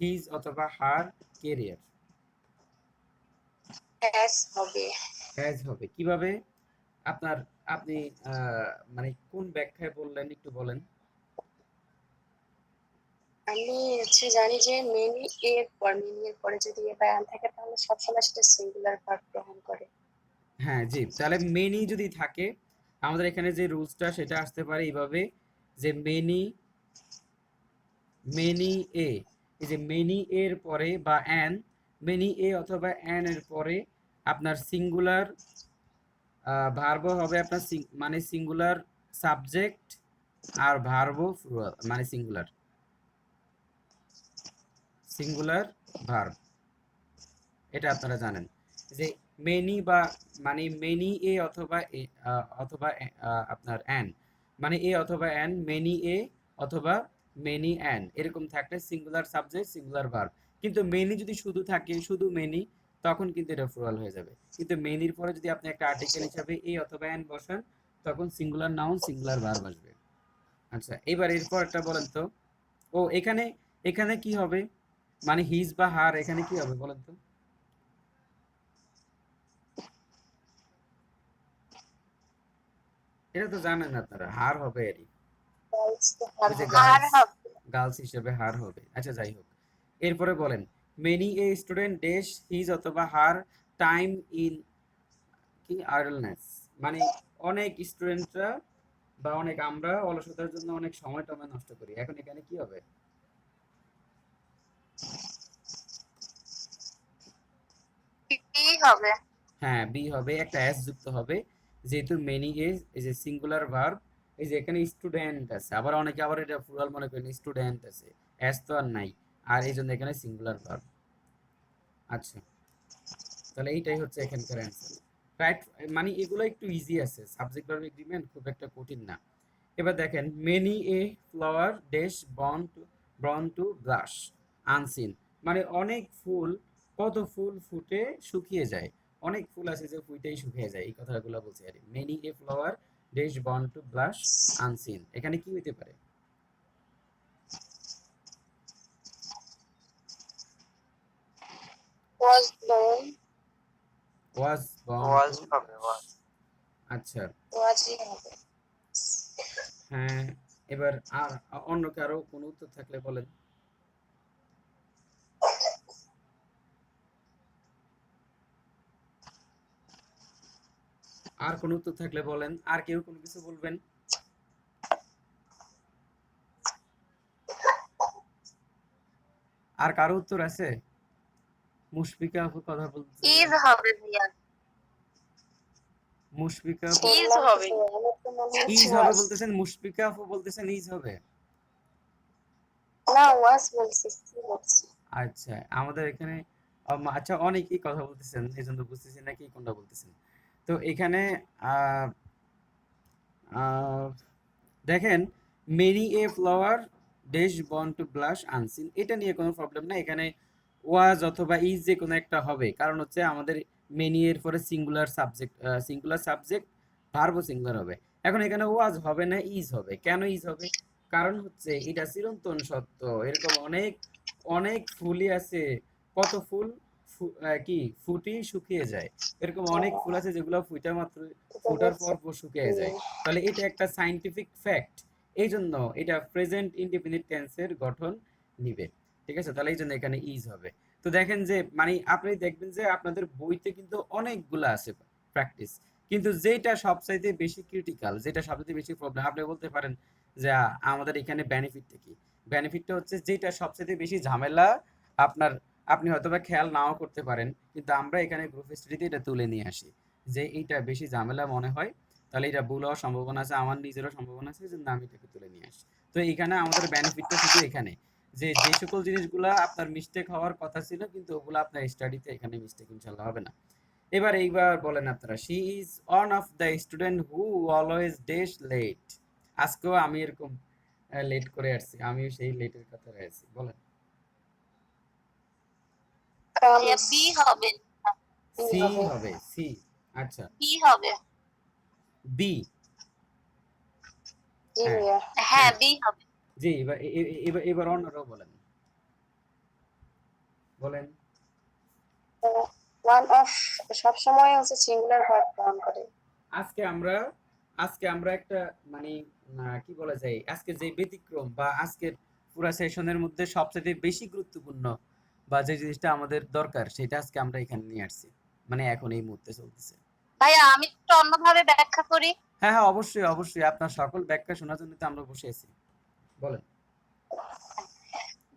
A: his অথবা হার কেরিয়ার।
C: হ্যাস হবে।
A: হ্যাজ হবে কিভাবে? আপনার আপনি মানে কোন ব্যাখ্যায় বললেন একটু বলেন।
C: আমি জানি যে মেনি এর পরে যদি এ বা অ্যান থাকে তাহলে সবসময় সেটা সিঙ্গুলার ভার্ব গ্রহণ করে।
A: হ্যাঁ জি, তাহলে মেনি যদি থাকে, আমাদের এখানে যে রুলসটা সেটা আসতে পারে এইভাবে, যে মেনি মেনি এ, এই যে মেনি এর পরে বা অ্যান, মেনি এ অথবা অ্যান এর পরে আপনার সিঙ্গুলার ভার্বও হবে আপনার মানে সিঙ্গুলার সাবজেক্ট, আর ভার্বও মানে সিঙ্গুলার ভার্ব। এটা আপনারা জানেন যে মেনি বা মানে মেনি এ অথবা আপনার অ্যান, মানে এ অথবা অ্যান, মেনি এ অথবা মেনি অ্যান, এরকম থাকলে সিঙ্গুলার সাবজেক্ট সিঙ্গুলার ভার্ব। কিন্তু মেনি যদি শুধু থাকে, শুধু মেনি, তখন কিন্তু এটা প্লুরাল হয়ে যাবে। কিন্তু মেনির পরে যদি আপনি একটা আর্টিকেল হিসাবে এ অথবা অ্যান বসান, তখন সিঙ্গুলার নাউন সিঙ্গুলার ভার্ব আসবে। আচ্ছা, এবার এরপর একটা বলেন তো। ও এখানে এখানে কি হবে, মানে হিজ বা হার, এখানে কি হবে বলেন তো। এটা তো জানেন আপনারা, হার হবে এরই,
C: গার্লস
A: ওই যে
C: হার
A: গার্লস,
C: হবে।
A: গার্লস হিসেবে হার হবে। আচ্ছা যাই হোক, এরপরে বলেন many a student dash his অথবা হার টাইম ইন কি আইডলনেস, মানে অনেক স্টুডেন্টরা বা অনেক আমরা অলসতার জন্য অনেক সময় টময় নষ্ট করি। এখন এখানে কি হবে?
C: কি হবে?
A: হ্যাঁ বি হবে, একটা এস যুক্ত হবে, যেহেতু মেনি ইজ এই যে সিঙ্গুলার ভার্ব। এই যে এখানে স্টুডেন্ট আছে, আবার অনেকে আবার এটা প্লুরাল মনে করেন, স্টুডেন্ট আছে, এস তো আর নাই, আর এই জন্য এখানে সিঙ্গুলার ভার্ব। আচ্ছা, তাহলে এইটাই হচ্ছে এখানকার অ্যান্সার, রাইট। মানে এগুলো একটু ইজি আছে, সাবজেক্ট ভার্ব এগ্রিমেন্ট খুব একটা কঠিন না। এবার দেখেন many a flower dash born to blush unseen, মানে অনেক ফুল, কত ফুল ফুটে শুকিয়ে যায়, অনেক ফুল আছে যে ফুটেই শুকিয়ে যায়, এই কথাগুলো বলছে আর many a flower dash born to blush unseen. এখানে কি হইতে পারে?
C: Was born.
A: Was born
B: was
A: to
B: হবে,
A: ব্লাশ।
B: ওয়াজ।
A: আচ্ছা,
C: ওয়াজই হবে।
A: হ্যাঁ। এবার আর অন্য কারো কোনো উত্তর থাকলে বলেন। আর কোনো উত্তর থাকলে বলেন, আর কেউ কোনো কিছু বলবেন? আর কারো উত্তর আছে? মুশফিকা আপু কথা বলতেছিলেন।
C: ইজ হবে ভাইয়া।
A: মুশফিকা আপু
C: ইজ হবে। আমার তো মনে হচ্ছে
A: ইজ হবে
C: ওয়াজ।
A: বলতেছেন, মুশফিকা আপু বলতেছেন ইজ হবে।
C: না ওয়াজ বলছি, সি বলছি।
A: আচ্ছা আমাদের এখানে আচ্ছা অনেকেই কথা বলতেছেন এই জন্য বুঝতেছি না কি কোনটা বলতেছেন। তো এখানে আহ, আহ, দেখেন many a flower dash born to blush unseen, এটা নিয়ে কোনো প্রবলেম না। এখানে ওয়াজ অথবা ইজ যে কোনো একটা হবে, কারণ হচ্ছে আমাদের মেনি এর পরে সিঙ্গুলার সাবজেক্ট ভার্বও সিঙ্গুলার হবে। এখন এখানে ওয়াজ হবে না, ইজ হবে। কেন ইজ হবে? কারণ হচ্ছে এটা চিরন্তন সত্য, এরকম অনেক অনেক ফুলই আছে। কত ফুল কি ফুটি শুকিয়ে যায়, এরকম অনেক ফুল আছে যেগুলো ফুটা মাত্র
C: এটা
A: ফোটার
C: বলছি।
A: পর শুকিয়ে যায়। তাহলে এটা একটা সায়েন্টিফিক ফ্যাক্ট, এই জন্য এটা প্রেজেন্ট ইনডিফিনিট টেন্সের গঠন নিবে। ঠিক আছে, তাহলে এই জন্য এখানে ইজ হবে। তো দেখেন যে মানে আপনি দেখবেন যে আপনাদের বইতে কিন্তু অনেকগুলা আছে প্র্যাকটিস, কিন্তু যেটা সবচাইতে বেশি ক্রিটিক্যাল, যেটা সবচাইতে বেশি প্রবলেম, আপনি বলতে পারেন যে আমাদের এখানে বেনিফিটটা কি? বেনিফিটটা হচ্ছে যেটা সবচাইতে বেশি ঝামেলা আপনার, আপনি হয়তোবা খেয়াল নাও করতে পারেন, কিন্তু আমরা এখানে গ্রুপ স্টাডিতে এটা তুলে নিয়ে আসি যে এইটা বেশি ঝামেলা মনে হয়, তাহলে এটা ভুল হওয়ার সম্ভাবনা আছে, আমার নিজেরও সম্ভাবনা আছে, যে আমি এটাকে তুলে নিয়ে আসি। তো এখানে আমাদের বেনিফিটটা শুধু এখানে, যে যে সকল জিনিসগুলা আপনার মিস্টেক হওয়ার কথা ছিল কিন্তু ওগুলো আপনার স্টাডিতে এখানে মিস্টেক ইনশাল্লাহ হবে না। এইবার বলেন আপনারা, she is one of the student who always dash late. আজকেও আমি এরকম লেট করে আসছি, আমিও সেই লেটের কথা রয়েছি। বলেন।
D: ভাইয়া
C: কামস।
D: বি হবে,
C: কি
A: সি
C: হবে?
A: হবে, সি। আচ্ছা
D: বি হবে।
A: বি।
C: জি
A: হ্যাঁ
C: ভাইয়া।
D: হ্যাঁ
A: হ্যাঁ
D: বি হবে।
A: জি, এবার অন্যরাও বলেন, বলেন।
C: ওয়ান অফ সবসময় হচ্ছে সিঙ্গুলার ভার্ব গ্রহণ করে।
A: আজকে আমরা আজকে আমরা একটা মানে কি বলা যায়, আজকে যে ব্যতিক্রম বা আজকের পুরা সেশনের মধ্যে সবচেয়ে বেশি গুরুত্বপূর্ণ বা যে জিনিসটা আমাদের দরকার সেটা আজকে আমরা এখানে নিয়ে আসছি, মানে এখন এই মুহূর্তে চলতেছে।
D: ভাইয়া আমি একটু অন্যভাবে ব্যাখ্যা করি।
A: হ্যাঁ হ্যাঁ, অবশ্যই অবশ্যই, আপনার সকল ব্যাখ্যা শোনার জন্য তো আমরা বসে আছি, বলেন।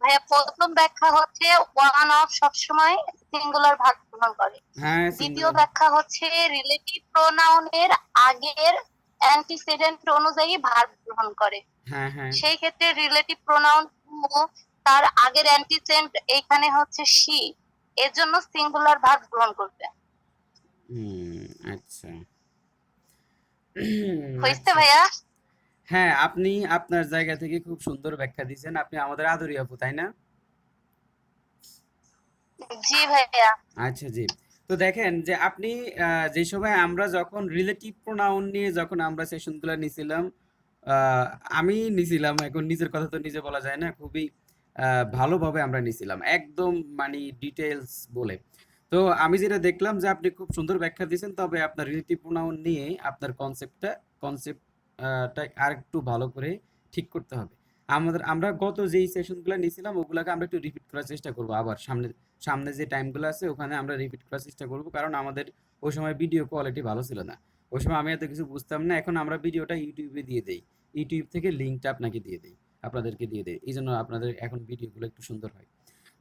D: ভাইয়া প্রথম ব্যাখ্যা হচ্ছে ওয়ান অফ সবসময় সিঙ্গুলার ভাগ গ্রহণ করে।
A: হ্যাঁ
D: দ্বিতীয়
A: সিঙ্গুলার।
D: ব্যাখ্যা হচ্ছে রিলেটিভ প্রোনাউনের আগের অ্যান্টিসিডেন্ট অনুযায়ী ভার্ব গ্রহণ করে।
A: হ্যাঁ হ্যাঁ।
D: সেই ক্ষেত্রে রিলেটিভ প্রোনাউন তার আগের অ্যান্টিসেন্ট এখানে হচ্ছে শি, এর জন্য সিঙ্গুলার ভার্ব গ্রহণ করবে।
A: আচ্ছা
D: হয়েছে
A: আচ্ছা।
D: ভাইয়া?
A: হ্যাঁ, আপনি আপনার জায়গা থেকে খুব সুন্দর ব্যাখ্যা দিয়েছেন। আপনি আমাদের আদরি আপু, তাই না?
D: জি ভাইয়া।
A: আচ্ছা জি। তো দেখেন যে আপনি যে সময় আমরা যখন রিলেটিভ প্রোনাউন নিয়ে যখন আমরা সেশনগুলো নিছিলাম, আহ, আমি নিছিলাম, এখন নিজের কথা তো নিজে বলা যায় না, খুবই ভালোভাবে আমরা নিছিলাম একদম মানে ডিটেলস বলে। তো আমি যেটা দেখলাম যে আপনি খুব সুন্দর ব্যাখ্যা দিয়েছেন, তবে আপনার রিলেটিভ প্রোনাউন নিয়ে আপনার কনসেপ্টটা আর একটু ভালো করে ঠিক করতে হবে। আমরা গত যেই সেশনগুলো নিয়েছিলাম ওগুলাকে আমরা একটু রিপিট করার চেষ্টা করবো, আবার সামনে সামনে যে টাইমগুলো আছে ওখানে আমরা রিপিট করার চেষ্টা করব, কারণ আমাদের ওই সময় ভিডিও কোয়ালিটি ভালো ছিল না। ওই সময় আমি এত কিছু বুঝতাম না, এখন আমরা ভিডিওটা ইউটিউবে দিয়ে দেই, ইউটিউব থেকে লিঙ্কটা আপনাকে দিয়ে দেই, আপনাদেরকে দিয়ে দেই, এই জন্য আপনাদের এখন ভিডিওগুলো একটু সুন্দর হয়।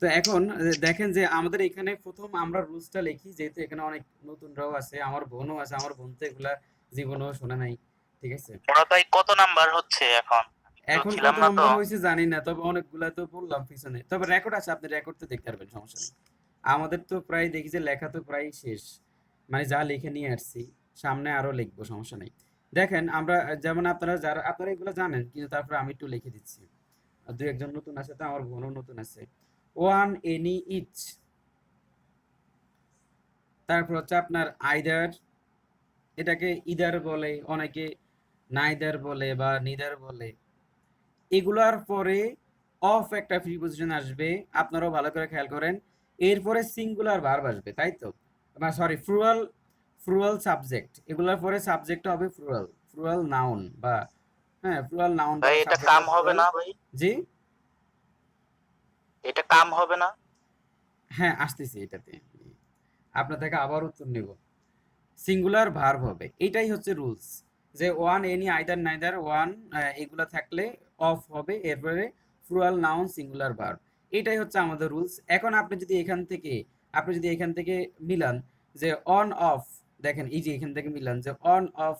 A: তো এখন দেখেন যে আমাদের এখানে প্রথম আমরা রুলসটা লিখি, যেহেতু এখানে অনেক নতুনরাও আছে, আমার বোনও আছে, আমার বোন তো এগুলা জীবনেও শোনা নাই। ঠিক আছে,
B: ওরা ভাই কত নাম্বার হচ্ছে এখন? তো
A: এখন
B: ছিলাম
A: কত
B: না তো।
A: নম্বর হয়েছে জানি না, তবে অনেকগুলা তো বললাম পিছনে, তবে রেকর্ড আছে, আপনি রেকর্ড তো দেখতে পারবেন, সমস্যা নেই। আমাদের তো প্রায় দেখি যে লেখা তো প্রায় শেষ, মানে যা লিখে নিয়ে আসছি, সামনে আরো লিখবো, সমস্যা নেই। দেখেন আমরা যেমন আপনারা এগুলো জানেন, কিন্তু তারপরে আমি একটু লিখে দিচ্ছি। আর দুই একজন নতুন আছে, তো আমার বোনও নতুন আছে। ওয়ান এনি ইচ, তারপর হচ্ছে আপনার আইদার, এটাকে ইদার বলে, অনেকে নাইদার বলে বা নিদার বলে। এগুলার পরে অফ একটা প্রিপজিশন আসবে, আপনারাও ভালো করে খেয়াল করেন। এরপরে সিঙ্গুলার ভার্ব আসবে, তাই তো? না সরি, ফ্লুরাল, ফ্লুরাল সাবজেক্ট, এগুলার পরে সাবজেক্ট হবে ফ্লুরাল, ফ্লুরাল নাউন বা হ্যাঁ ফ্লুরাল নাউন বা
B: ভাই এটা
A: সাবজেক্ট
B: কাম হবে
A: ফ্লুরাল।
B: না ভাই?
A: জি,
B: এটা কাম হবে না?
A: হ্যাঁ আসতেছি এটাতে, আপনার থেকে আবার উত্তর নেব। সিঙ্গুলার ভার্ব হবে, এটাই হচ্ছে রুলস, যে one any either neither one এগুলা থাকলে অফ হবে, এরপরে প্লুরাল নাউন সিঙ্গুলার ভার্ব, এটাই হচ্ছে আমাদের রুলস। এখন আপনি যদি এখান থেকে মিলান যে অন অফ, দেখেন এই যে এখান থেকে মিলান যে অন অফ,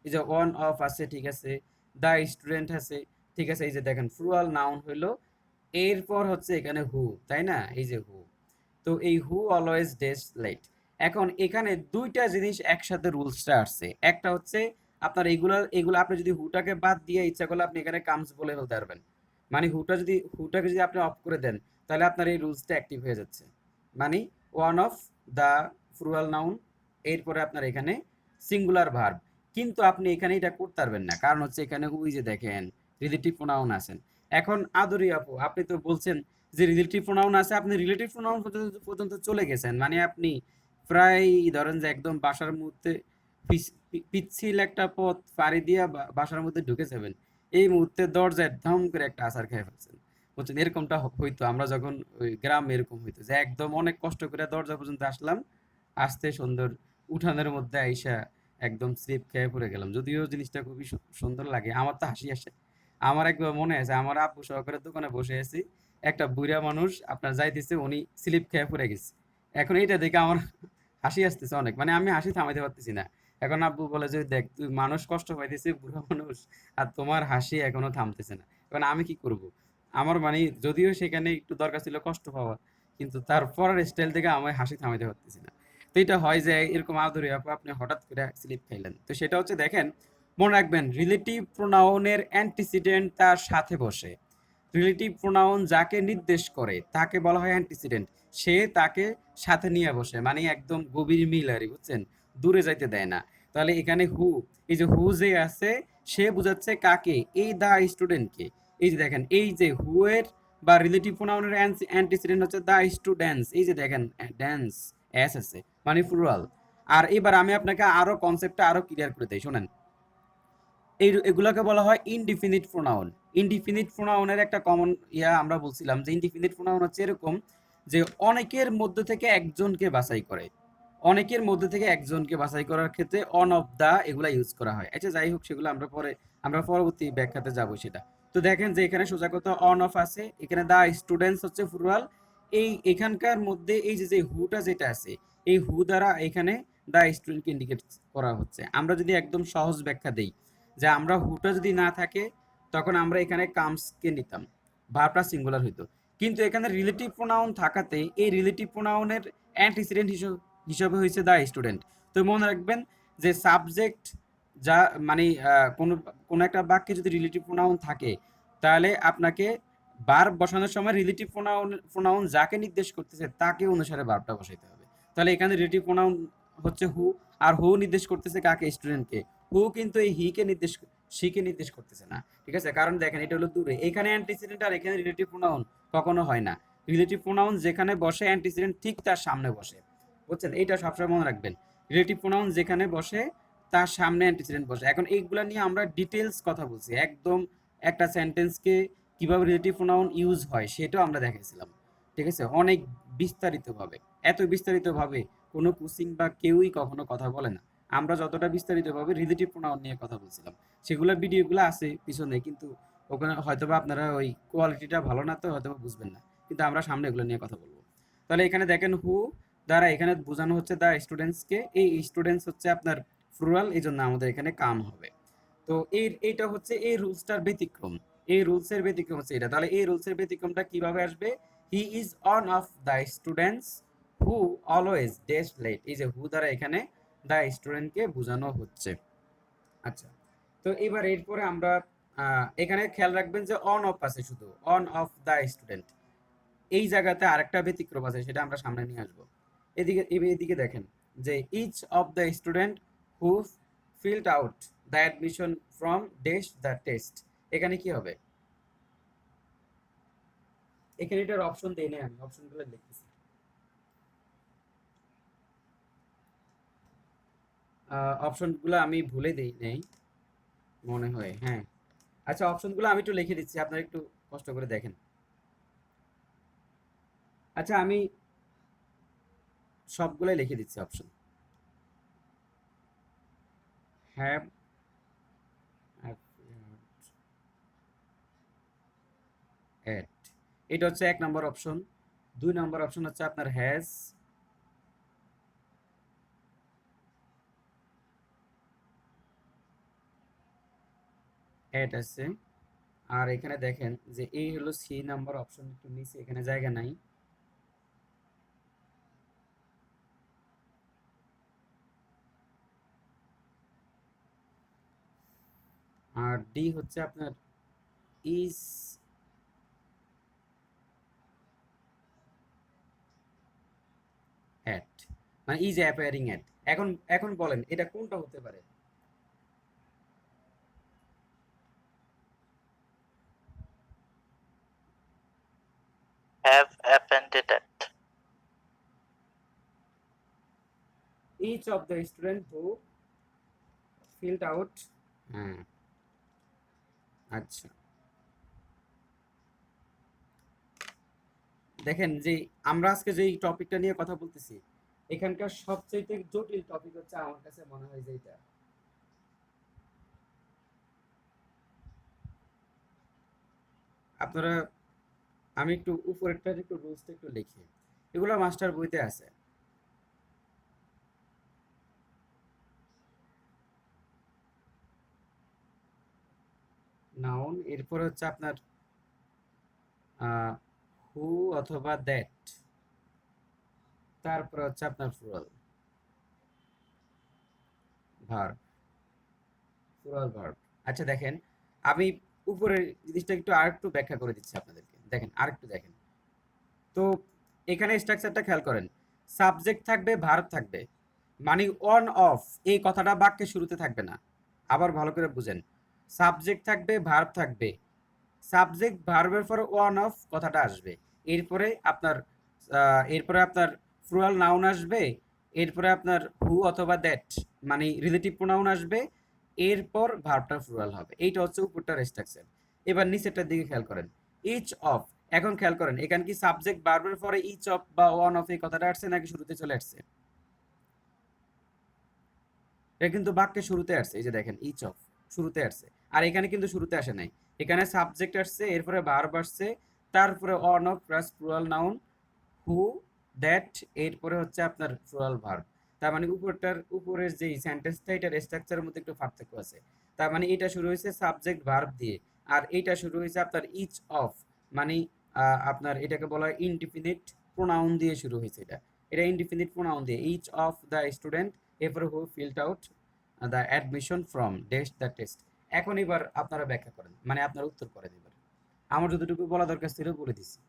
A: এই যে অন অফ আছে, ঠিক আছে, দ্য স্টুডেন্ট আছে, ঠিক আছে, এই যে দেখেন প্লুরাল নাউন হইলো এরপর হচ্ছে এখানে হু, তাই না? এই যে হু। তো এই হু অলওয়েজ ডেজ লেট। এখন এখানে দুইটা জিনিস একসাথে রুলসটা আসছে। একটা হচ্ছে আপনার এগুলো আপনি যদি হুটাকে বাদ দিয়ে ইচ্ছা করলে আপনি এখানে কামস বলে ফেলতে পারবেন। মানে হুটাকে যদি আপনি অফ করে দেন তাহলে আপনার এই রুলসটা অ্যাক্টিভ হয়ে যাচ্ছে। মানে one of the plural noun, এরপরে আপনার এখানে সিঙ্গুলার ভার্ব। কিন্তু আপনি এখানে এটা করতে পারবেন না, কারণ হচ্ছে এখানে ওই যে দেখেন রিলেটিভ প্রোনাউন আছেন। এখন আদরি আপু, আপনি তো বলছেন যে রিলেটিভ প্রোনাউন আছে, আপনি রিলেটিভ প্রোনাউন পর্যন্ত চলে গেছেন, মানে আপনি প্রায় ধরেন যে একদম বাসার মধ্যে পিচ্ছিল একটা পথ পাড়ি দিয়ে বাসার মধ্যে ঢুকে যাবেন, এই মুহূর্তে দরজায় ধম করে একটা আছাড় খেয়ে ফেলছেন। বুঝছেন, এরকমটা হইতো আমরা যখন ওই গ্রামে, এরকম হইতো যে একদম অনেক কষ্ট করে দরজা পর্যন্ত আসলাম, আসতে সুন্দর উঠানের মধ্যে আইসা একদম স্লিপ খেয়ে পড়ে গেলাম। যদিও জিনিসটা খুবই সুন্দর লাগে, আমার তো হাসি আসে। আমার একবার মনে আছে, আমার আব্বু সহকারে দোকানে বসে আছি, একটা বুড়া মানুষ আপনার যাইতেছে, উনি স্লিপ খেয়ে পড়ে গেছে। এখন এইটা দেখে আমার হাসি আসতেছে অনেক, মানে আমি হাসি থামাইতে পারতেছি না। এখন আব্বু বলে যে দেখ, তুই মানুষ কষ্ট পাইতেছে, বুড়া মানুষ, আর তোমার হাসি এখনো থামতেছে না। এখন আমি কি করব? আমার মানে যদিও সেখানে একটু দরকার ছিল কষ্ট পাওয়া, কিন্তু তারপরের স্টাইল থেকে আমার হাসি থামাইতে পারতেছি না। তো এটা হয় যে এরকম আদরে আপু আপনি হঠাৎ করে স্লিপ খাইলেন, তো সেটা হচ্ছে দেখেন, মনে রাখবেন রিলেটিভ প্রোনাউনের অ্যান্টিসিডেন্ট তার সাথে বসে। রিলেটিভ প্রোনাউন যাকে নির্দেশ করে তাকে বলা হয় অ্যান্টিসিডেন্ট। সে তাকে সাথে নিয়ে বসে, মানে একদম গভীর মিল আর কি, বুঝছেন, দূরে যাইতে দেয় না। তাহলে এখানে হু, এই যে হু যে আছে, সে বুঝাচ্ছে কাকে? এই দা স্টুডেন্টকে। এই যে দেখেন, এই যে হু এর বা রিলেটিভ প্রোনাউনের অ্যান্টিসিডেন্ট হচ্ছে দা স্টুডেন্টস। এই যে দেখেন ড্যান্স, এস আছে, মানে প্লুরাল। আর এবার আমি আপনাকে আরো কনসেপ্টটা আরো ক্লিয়ার করে দেই, শোনেন। এগুলাকে বলা হয় ইনডিফিনিট প্রোনাউন। ইনডিফিনিট প্রোনাউনের একটা কমন আমরা বলছিলাম যে ইনডিফিনিট প্রোনাউন হচ্ছে এরকম যে অনেকের মধ্যে থেকে একজনকে বাছাই করে। অনেকের মধ্যে থেকে একজনকে বাছাই করার ক্ষেত্রে অন অফ দা এগুলা ইউজ করা হয়। আচ্ছা যাই হোক, সেগুলো আমরা পরবর্তী ব্যাখ্যাতে যাব সেটা। তো দেখেন যে এখানে সোজা কথা অন অফ আছে, এখানে দা স্টুডেন্টস হচ্ছে প্লুরাল। এখানকার মধ্যে এই যে হুটা যেটা আছে, এই হু দ্বারা এখানে দা স্টুডেন্টকে ইন্ডিকেট করা হচ্ছে। আমরা যদি একদম সহজ ব্যাখ্যা দেই, যে আমরা হুটা যদি না থাকে তখন আমরা এখানে কামসকে নিতাম, ভার্বটা সিঙ্গুলার হইতো। কিন্তু এখানে রিলেটিভ প্রোনাউন থাকাতে এই রিলেটিভ প্রোনাউনের অ্যান্টিসিডেন্ট হিসেবে হয়েছে দা স্টুডেন্ট। তো মনে রাখবেন যে সাবজেক্ট যা মানে কোনো কোনো একটা বাক্যে যদি রিলেটিভ প্রোনাউন থাকে, তাহলে আপনাকে ভার্ব বসানোর সময় রিলেটিভ প্রোনাউন যাকে নির্দেশ করতেছে তাকে অনুসারে ভার্বটা বসাইতে হবে। তাহলে এখানে রিলেটিভ প্রোনাউন হচ্ছে হু, আর হু নির্দেশ করতেছে কাকে? স্টুডেন্টকে। হু কিন্তু এই শিকে নির্দেশ করতেছে না, ঠিক আছে? কারণ দেখেন এটা হলো দূরে, এখানে অ্যান্টিসিডেন্ট আর এখানে রিলেটিভ প্রোনাউন কখনো হয় না। রিলেটিভ প্রোনাউন যেখানে বসে অ্যান্টিসিডেন্ট ঠিক তার সামনে বসে, বুঝছেন? এইটা সবসময় মনে রাখবেন, রিলেটিভ প্রোনাউন যেখানে বসে তার সামনে অ্যান্টিসিডেন্ট বসে। এখন এইগুলা নিয়ে আমরা ডিটেলস কথা বলছি, একদম একটা সেন্টেন্সকে কিভাবে রিলেটিভ প্রোনাউন ইউজ হয় সেটাও আমরা দেখেছিলাম, ঠিক আছে? অনেক বিস্তারিতভাবে। এত বিস্তারিতভাবে কোনো কোচিং বা কেউই কখনো কথা বলে না। আমরা যতটা বিস্তারিতভাবে রিলেটিভ প্রোনাউন নিয়ে কথা বলছিলাম, সেগুলোর ভিডিওগুলো আছে পিছনে, কিন্তু ওখানে হয়তোবা আপনারা ওই কোয়ালিটিটা ভালো না, তো হয়তোবা বুঝবেন না। কিন্তু আমরা সামনে এগুলো নিয়ে কথা বলবো। তাহলে এখানে দেখেন হু দ্বারা এখানে বোঝানো হচ্ছে দ্য স্টুডেন্টসকে। এই স্টুডেন্টস হচ্ছে আপনার প্লুরাল, এই জন্য আমাদের এখানে কাম হবে। তো এইটা হচ্ছে এই রুলসটার ব্যতিক্রম। এই রুলসের ব্যতিক্রম হচ্ছে এটা। তাহলে এই রুলসের ব্যতিক্রমটা কিভাবে আসবে? He is one of the students who always dash late. এই যে হু দ্বারা এখানে দ্য স্টুডেন্টকে বোঝানো হচ্ছে। আচ্ছা, তো এবার এরপরে আমরা এখানে খেয়াল রাখবেন যে অন অফ আছে, শুধু অন অফ দ্য স্টুডেন্ট। এই জায়গাতে আরেকটা ব্যতিক্রম আছে, সেটা আমরা সামনে নিয়ে আসবো। এদিকে দেখেন যে each of the student who filled out the admission from dash the test. এখানে কি হবে? এখানে এটার অপশন দেই না, আমি অপশনগুলো লিখতেছি। অপশনগুলো আমি ভুলে দেই নেই মনে হয়, হ্যাঁ। আচ্ছা, অপশনগুলো আমি একটু লিখে দিচ্ছি, আপনারা একটু কষ্ট করে দেখেন। আচ্ছা, আমি সবগুলাই লিখে দিচ্ছি অপশন। হ্যাভ এট, এটা হচ্ছে 1 নম্বর অপশন। 2 নম্বর অপশন হচ্ছে আপনার হ্যাজ এট আছে। আর এখানে দেখেন যে এই হলো সি নাম্বার অপশন, একটু নিচে এখানে জায়গা নাই। আর ডি হচ্ছে আপনার ইজ অ্যাট, মানে ইজ অ্যাপিয়ারিং অ্যাট। এখন এখন বলেন এটা কোনটা হতে পারে?
B: have appended at.
A: Each of the student who filled out, হ্যাঁ আচ্ছা দেখেন যে আমরা আজকে যে টপিকটা নিয়ে কথা বলতেছি, এখানকার সবচেয়ে জটিল টপিক হচ্ছে আমার কাছে মনে হয় যে এটা। আপনারা, আমি একটু উপরেরটা একটু রুলসটা একটু লিখি, এগুলো মাস্টার বইতে আছে। নাউন, এরপর হচ্ছে আপনার হু অথবা দ্যাট, তারপর হচ্ছে আপনার প্লুরাল ভার্ব, প্লুরাল ভার্ব। আচ্ছা দেখেন, আমি উপরের জিনিসটা একটু আরেকটু ব্যাখ্যা করে দিচ্ছি আপনাদেরকে। দেখেন আরেকটু দেখেন তো, এখানে স্ট্রাকচারটা খেয়াল করেন। সাবজেক্ট থাকবে, ভার্ব থাকবে, মানে অন অফ এই কথাটা বাক্যের শুরুতে থাকবে না। আবার ভালো করে বুঝেন, সাবজেক্ট থাকবে, ভার্ব থাকবে, সাবজেক্ট ভার্বের পরে ওয়ান অফ কথাটা আসবে, এরপরে আপনার প্লুরাল নাউন আসবে, এরপরে আপনার হু অথবা দ্যাট মানে রিলেটিভ প্রোনাউন আসবে, এরপর ভার্বটা প্লুরাল হবে। এইটা হচ্ছে উপরটার স্ট্রাকচার। এবার নিচেরটার দিকে খেয়াল করেন, ইচ অফ। এখন খেয়াল করেন এখানে কি সাবজেক্ট ভার্বের পরে ইচ অফ বা ওয়ান অফ এই কথাটা আসছে নাকি শুরুতে চলে আসছে? এটা কিন্তু বাক্যের শুরুতে আসছে, এই যে দেখেন ইচ অফ শুরুতে আসছে। আর এখানে কিন্তু শুরুতে আসে নাই, এখানে সাবজেক্ট আসছে, এরপরে ভার্ব আসছে, তারপরে on of plus plural noun who that, এরপরে হচ্ছে আপনার প্লুরাল ভার্ব। তার মানে উপরের যে সেন্টেন্সটা এটার স্ট্রাকচারের মধ্যে একটু পার্থক্য আছে। তার মানে এটা শুরু হয়েছে সাবজেক্ট ভার্ব দিয়ে, আর এইটা শুরু হয়েছে আপনার ইচ অফ, মানে আপনার এটাকে বলা হয় ইনডিফিনিট প্রোনাউন দিয়ে শুরু হয়েছে। এটা ইনডিফিনিট প্রোনাউন দিয়ে, ইচ অফ দ্য স্টুডেন্ট, এরপরে who filled out the admission form ডেস্ট দ্য টেস্ট। এখন এবার আপনারা ব্যাখ্যা করেন, মানে আপনার উত্তর করেন। এবার আমার যতটুকু বলা দরকার ছিল বলে দিছি।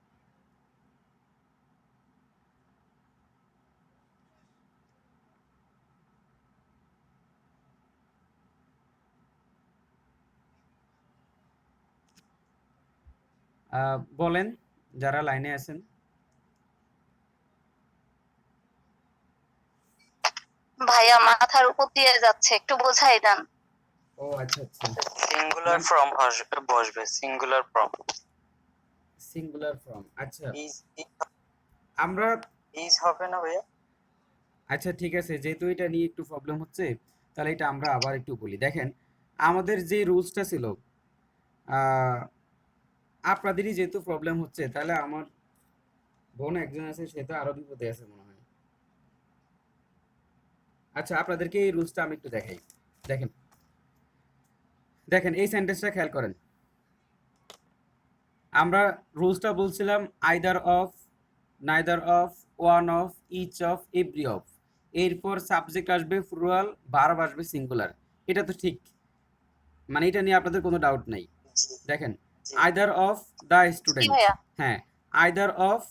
A: বলেন যারা লাইনে আছেন।
D: ভাইয়া মাথার উপর দিয়ে যাচ্ছে, একটু বোঝাই দেন।
A: ও আচ্ছা আচ্ছা,
B: সিঙ্গুলার ফর্ম বসবে, সিঙ্গুলার ফর্ম।
A: সিঙ্গুলার ফর্ম, আচ্ছা
B: ইজ
A: আমরা,
B: ইজ হবে না ভাইয়া?
A: আচ্ছা ঠিক আছে, যেহেতু এটা নিয়ে একটু প্রবলেম হচ্ছে, তাহলে এটা আমরা আবার একটু বলি। দেখেন আমাদের যে রুলসটা ছিল, আহ, আপনাদেরই যেহেতু প্রবলেম হচ্ছে, তাহলে আমার বোন একজন আছে, সে তো আরো বিপদে আছে মনে হয়। আচ্ছা আপনাদেরকে এই রুলসটা আমি একটু দেখাই। দেখেন দেখেন এই সেন্টেন্সটা খেয়াল করেন। আমরা রুলসটা বলছিলাম either of, neither of, one of, each of, every of, এরপর সাবজেক্ট আসবে প্লুরাল, ভার্ব আসবে সিঙ্গুলার। এটা তো ঠিক, মানে এটা নিয়ে আপনাদের কোনো ডাউট নাই।
B: জি
A: দেখেন
B: জি।
A: আইদার অফ দ্য
D: জি
A: স্টুডেন্ট,
D: ভাইয়া।
A: হ্যাঁ আইদার অফ,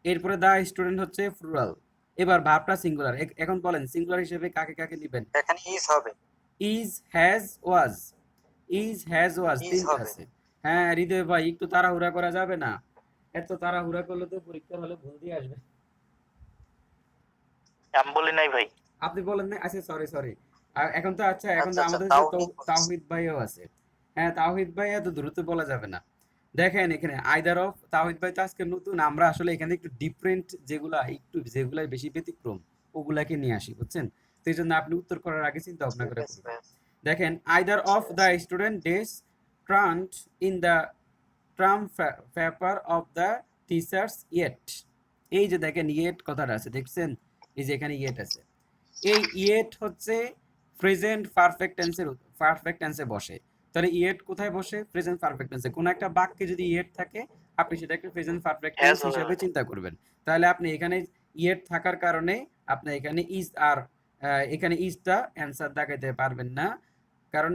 A: এরপরে দ্য স্টুডেন্ট হচ্ছে প্লুরাল, এবার ভার্বটা সিঙ্গুলার। এখন বলেন সিঙ্গুলার হিসেবে কাকে কাকে নেবেন?
B: এখানে ইজ হবে,
A: is, has, was. Is, has, was
B: is
A: তিনটা
B: হবে।
A: আছে। হ্যাঁ হৃদয় ভাই, একটু তাড়াহুড়া করা যাবে না? এত তাড়াহুড়া করলে তো পরীক্ষার হলে ভুল দিয়ে আসবে।
B: আমি বলি নাই ভাই।
A: আপনি বলেন না, আচ্ছা সরি সরি। এখন তো আচ্ছা, এখন তো
B: আচ্ছা আচ্ছা,
A: আমাদের যে
B: তাওহীদ বলছি।
A: তাওহিদ ভাইও আছে। হ্যাঁ তাওহিদ ভাই এত দ্রুত বলা যাবে না। দেখেন এখানে আইদার অফ, তাওহিদ ভাই তো আজকে নতুন, আমরা আসলে এখানে একটু ডিফারেন্ট যেগুলাই বেশি ব্যতিক্রম ওগুলাকে নিয়ে আসি, বুঝছেন? তো এই জন্য আপনি উত্তর করার আগে চিন্তা ভাবনা
B: ঠিক
A: করে
B: আছে
A: করবেন।
B: ভাই,
A: দেখেন আইদার
B: ঠিক
A: অফ
B: আছে।
A: দ্য স্টুডেন্ট ডেজ ট্রান্ট in the term paper of the teachers yet. এই যে দেখেন ইয়েট কথাটা আছে, দেখছেন? এই যে এখানে ইয়েট আছে, এই ইয়েট হচ্ছে প্রেজেন্ট পারফেক্ট টেন্সে বসে। তাহলে ইয়েট কোথায় বসে? প্রেজেন্ট পারফেক্ট টেন্সে। কোনো একটা বাক্যে যদি ইয়েট থাকে আপনি সেটাকে প্রেজেন্ট পারফেক্ট
B: হ্যাজ
A: টেন্স
B: হবে
A: হিসেবে
B: ভাই।
A: চিন্তা করবেন। তাহলে আপনি এখানে ইয়েট থাকার কারণে আপনি এখানে ইজ আর এখানে ইজটা অ্যান্সার দেখাইতে পারবেন না, কারণ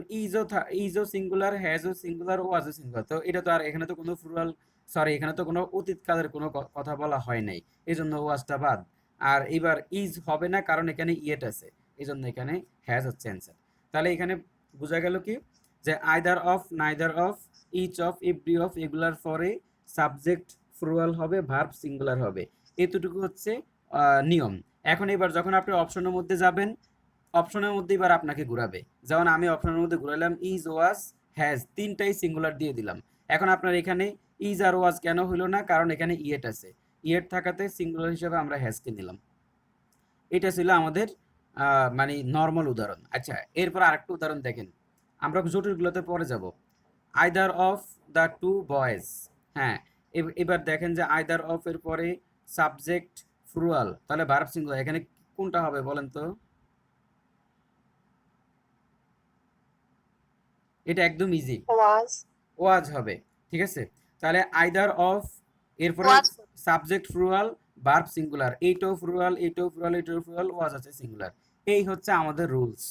A: ইজও সিঙ্গুলার, হ্যাজও সিঙ্গুলার, ওয়াজও সিঙ্গুলার। তো এটা তো আর এখানে তো কোনো প্লুরাল, সরি এখানে তো কোনো অতীত কালের কোনো কথা বলা হয় নাই, এই জন্য ওয়াজটা বাদ। আর এবার ইজ হবে না কারণ এখানে ইয়েট আছে, এই জন্য এখানে হ্যাজ হচ্ছে অ্যান্সার। তাহলে এখানে বোঝা গেল কি, যে either of, neither of, each of, every of এগুলার পরে সাবজেক্ট প্লুরাল হবে, ভার্ব সিঙ্গুলার হবে। এতটুকু হচ্ছে নিয়ম। এখন এবার যখন আপনি অপশনের মধ্যে যাবেন, অপশনের মধ্যে এবার আপনাকে ঘুরাবে। যেমন আমি অপশনের মধ্যে ঘুরালাম ইজ, ওয়াজ, হ্যাজ, তিনটাই সিঙ্গুলার দিয়ে দিলাম। এখন আপনার এখানে ইজ আর ওয়াজ কেন হইল না? কারণ এখানে ইয়েট আছে, ইয়েট থাকাতে সিঙ্গুলার হিসেবে আমরা হ্যাজকে নিলাম। এটা ছিল আমাদের মানে নর্মাল উদাহরণ। আচ্ছা, এরপর আরেকটা উদাহরণ দেখেন, আমরা জটিলগুলোতে পরে যাব। Either of the two boys. হ্যাঁ, এবার দেখেন যে আইদার অফ এর পরে সাবজেক্ট প্লুরাল, তাহলে ভার্ব সিঙ্গুলার, এখানে কোনটা হবে বলেন তো? এটা একদম ইজি,
C: ওয়াজ।
A: ওয়াজ হবে। ঠিক আছে, তাহলে আইদার অফ এরপরে
D: ওয়াজ
A: সাবজেক্ট প্লুরাল, ভার্ব সিঙ্গুলার, এইটাও প্লুরাল, এইটাও প্লুরাল, এইটাও প্লুরাল, ওয়াজ আছে সিঙ্গুলার। এই হচ্ছে আমাদের রুলস।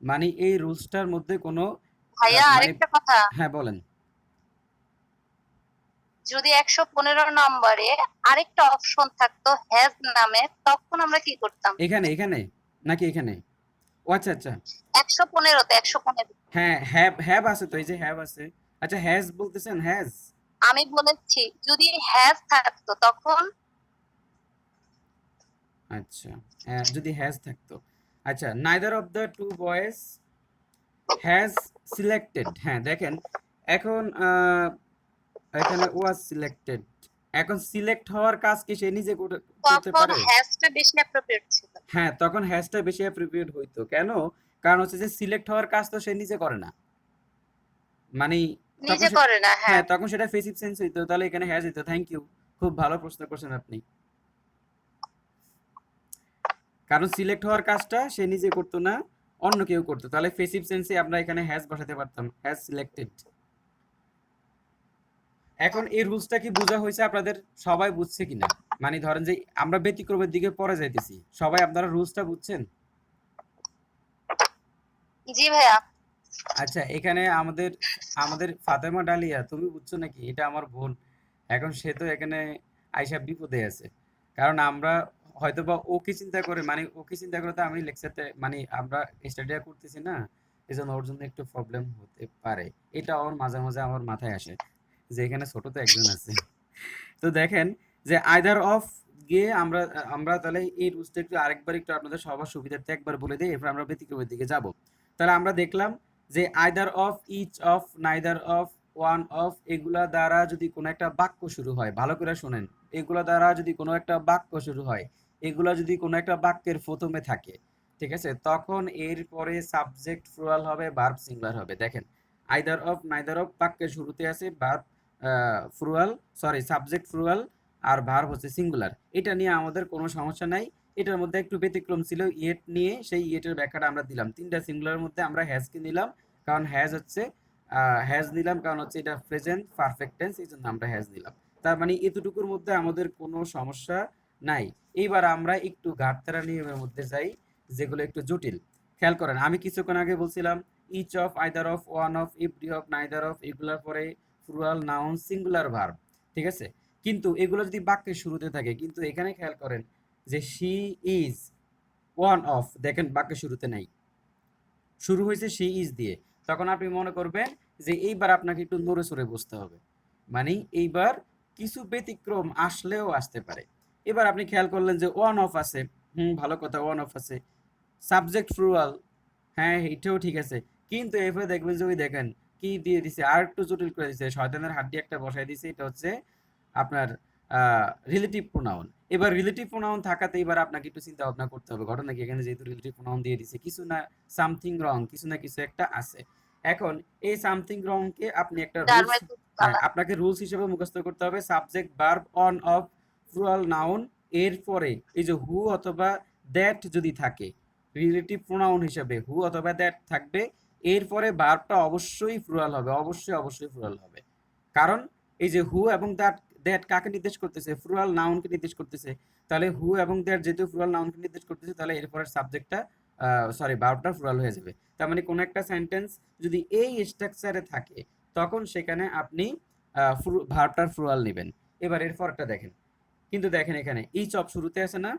A: মানে এই রুলসটার মধ্যে কোনো
D: ভাইয়া
A: মানে,
D: আরেকটা কথা,
A: হ্যাঁ বলেন।
D: যদি 115 নম্বরে আরেকটা অপশন থাকতো হ্যাজ নামে, তখন আমরা কি করতাম?
A: এখানে এখানে নাকি এখানে? ও আচ্ছা আচ্ছা,
D: 115তে 115।
A: হ্যাঁ হ্যাভ, হ্যাভ আছে তো, এই যে হ্যাভ আছে। আচ্ছা হ্যাজ বলতেছেন, হ্যাজ।
D: আমি বলেছি যদি হ্যাজ থাকতো তখন।
A: আচ্ছা, যদি হ্যাজ থাকতো। আচ্ছা, neither of the two boys has selected. হ্যাঁ দেখেন, এখন এখানে ওয়াজ সিলেক্টেড। এখন সিলেক্ট হওয়ার কাজ কি সে নিজে করতে
D: তখন
A: পারে?
D: হ্যাজটা বেশি অ্যাপ্রোপ্রিয়েট ছিল।
A: হ্যাঁ, তখন হ্যাজটা বেশি অ্যাপ্রোপ্রিয়েট হইতো। কেন? কারণ হচ্ছে যে সিলেক্ট হওয়ার কাজ তো সে নিজে করে না, মানে তখন
D: নিজে করে না,
A: হ্যাঁ
D: হ্যাঁ।
A: তখন সেটা ফেসিভ সেন্স হইতো, তাহলে এখানে হ্যাজ হইতো। থ্যাংক ইউ, খুব ভালো প্রশ্ন করছেন আপনি। কারণ সিলেক্ট হওয়ার কাজটা সে নিজে করতো না, অন্য কেউ করতো, তাহলে ফেসিভ সেন্সে আমরা এখানে হ্যাজ বসাতে পারতাম, হ্যাজ সিলেক্টেড। এখন এই রুলসটা কি বোঝা হয়েছে আপনাদের? সবাই বুঝছে কিনা? মানে ধরেন যে আমরা ব্যতিক্রমের দিকে পরে যাইতেছি, সবাই আপনারা রুলসটা বুঝছেন?
D: জি ভাইয়া।
A: আচ্ছা, এখানে আমাদের আমাদের ফাতেমা ডালিয়া, তুমি বুঝছো নাকি? এটা আমার বোন। এখন সে তো এখানে আইসা বিপদে আছে, কারণ আমরা হয়তোবা ওকে চিন্তা করে, মানে ওকে চিন্তা করে তো আমি লেকচারতে মানে আমরা স্টাডিটা করতেছি না, এজন্য ওর জন্য একটু প্রবলেম হতে পারে। এটা ওর মাঝে মাঝে আমার মাথায় আসে যে এখানে ছোট তো একজন আছে। তো দেখেন যে আইদার অফ গিয়ে আমরা আমরা তাহলে এই রুলসটা একটু আরেকবার একটু আপনাদের সবার সুবিধার্থে একবার বলে দিই, এরপর আমরা ব্যতিক্রমের দিকে যাব। তাহলে আমরা দেখলাম যে either of, each of, neither of, one of এগুলা দ্বারা যদি কোনো একটা বাক্য শুরু হয়, ভালো করে শুনেন, এগুলা দ্বারা যদি কোনো একটা বাক্য শুরু হয়, এগুলা যদি কোনো একটা বাক্যের প্রথমে থাকে, ঠিক আছে, তখন এর পরে সাবজেক্ট প্লুরাল হবে, ভার্ব সিঙ্গুলার হবে। দেখেন, আইদার অফ, নাইদার অফ বাক্যের শুরুতে আছে verb plural, sorry subject plural, আর ভার্ব হচ্ছে সিঙ্গুলার। এটা নিয়ে আমাদের কোনো সমস্যা নাই। এটার মধ্যে একটু ব্যতিক্রম ছিল ইয়েট নিয়ে, সেই ইয়েটের ব্যাখ্যাটা আমরা দিলাম। তিনটা সিঙ্গুলারের মধ্যে আমরা হ্যাজকে নিলাম, কারণ হ্যাজ হচ্ছে হ্যাজ নিলাম কারণ হচ্ছে এটা প্রেজেন্ট পারফেক্ট টেন্স, এই জন্য আমরা হ্যাজ নিলাম। তার মানে এতটুকুর মধ্যে আমাদের কোনো সমস্যা নাই। এইবার আমরা একটু ঘাটতারা নিয়মের মধ্যে যাই, যেগুলো একটু জটিল। খেয়াল করেন, আমি কিছুক্ষণ আগে বলছিলাম each of, either of, one of, every of, neither of এগুলোর পরে প্লুরাল নাউন সিঙ্গুলার ভার্ব, ঠিক আছে, কিন্তু এগুলো যদি বাক্যের শুরুতে থাকে, কিন্তু এখানে খেয়াল করেন যে শি ইজ ওয়ান অফ, দেখেন বাক্যের শুরুতে নাই, শুরু হয়েছে শি ইজ দিয়ে। তখন আপনি মনে করবেন যে এইবার আপনাকে একটু নড়ে চড়ে বসতে হবে, মানে এইবার কিছু ব্যতিক্রম আসলেও আসতে পারে। এবার আপনি খেয়াল করলেন যে ওয়ান অফ আছে, ভালো কথা, ওয়ান অফ আছে, সাবজেক্ট প্লুরাল, হ্যাঁ এটাও ঠিক আছে, কিন্তু এরপরে দেখবেন যে ওই দেখেন কি দিয়ে দিছে, আর একটু জটিল করে দিছে, শয়তানের হাড্ডি একটা বসাই দিছে, এটা হচ্ছে আপনার রিলেটিভ প্রোনাউন। এবার রিলেটিভ প্রোনাউন থাকাতে এবার আপনাকে একটু চিন্তা ভাবনা করতে হবে, ঘটনা কি, এখানে যেহেতু রিলেটিভ প্রোনাউন দিয়ে দিছে, কিছু না সামথিং রং, কিছু না কিছু একটা আছে। এখন এই সামথিং রং কে আপনি একটা রুলস, হ্যাঁ আপনাকে রুলস হিসেবে মুখস্থ করতে হবে। Subject verb one of plural noun এরপরে এই যে হু অথবা দ্যাট যদি থাকে, রিলেটিভ প্রোনাউন হিসেবে হু অথবা দ্যাট থাকবে, এরপরে ভার্বটা অবশ্যই প্লুরাল হবে, অবশ্যই প্লুরাল হবে। কারণ এই যে হু এবং দ্যাট কাকে নির্দেশ করতেছে? প্লুরাল নাউনকে নির্দেশ করতেছে। তাহলে হু এবং দ্যাট যেহেতু প্লুরাল নাউনকে নির্দেশ করতেছে, তাহলে এরপরের সাবজেক্টটা ভার্বটা প্লুরাল হয়ে যাবে। তার মানে কোনো একটা সেন্টেন্স যদি এই স্ট্রাকচারে থাকে, তখন সেখানে আপনি ভার্বটার প্লুরাল নেবেন। এবার এরপরটা দেখেন, কিন্তু দেখেন এখানে ইচ অফ শুরুতে আছে না?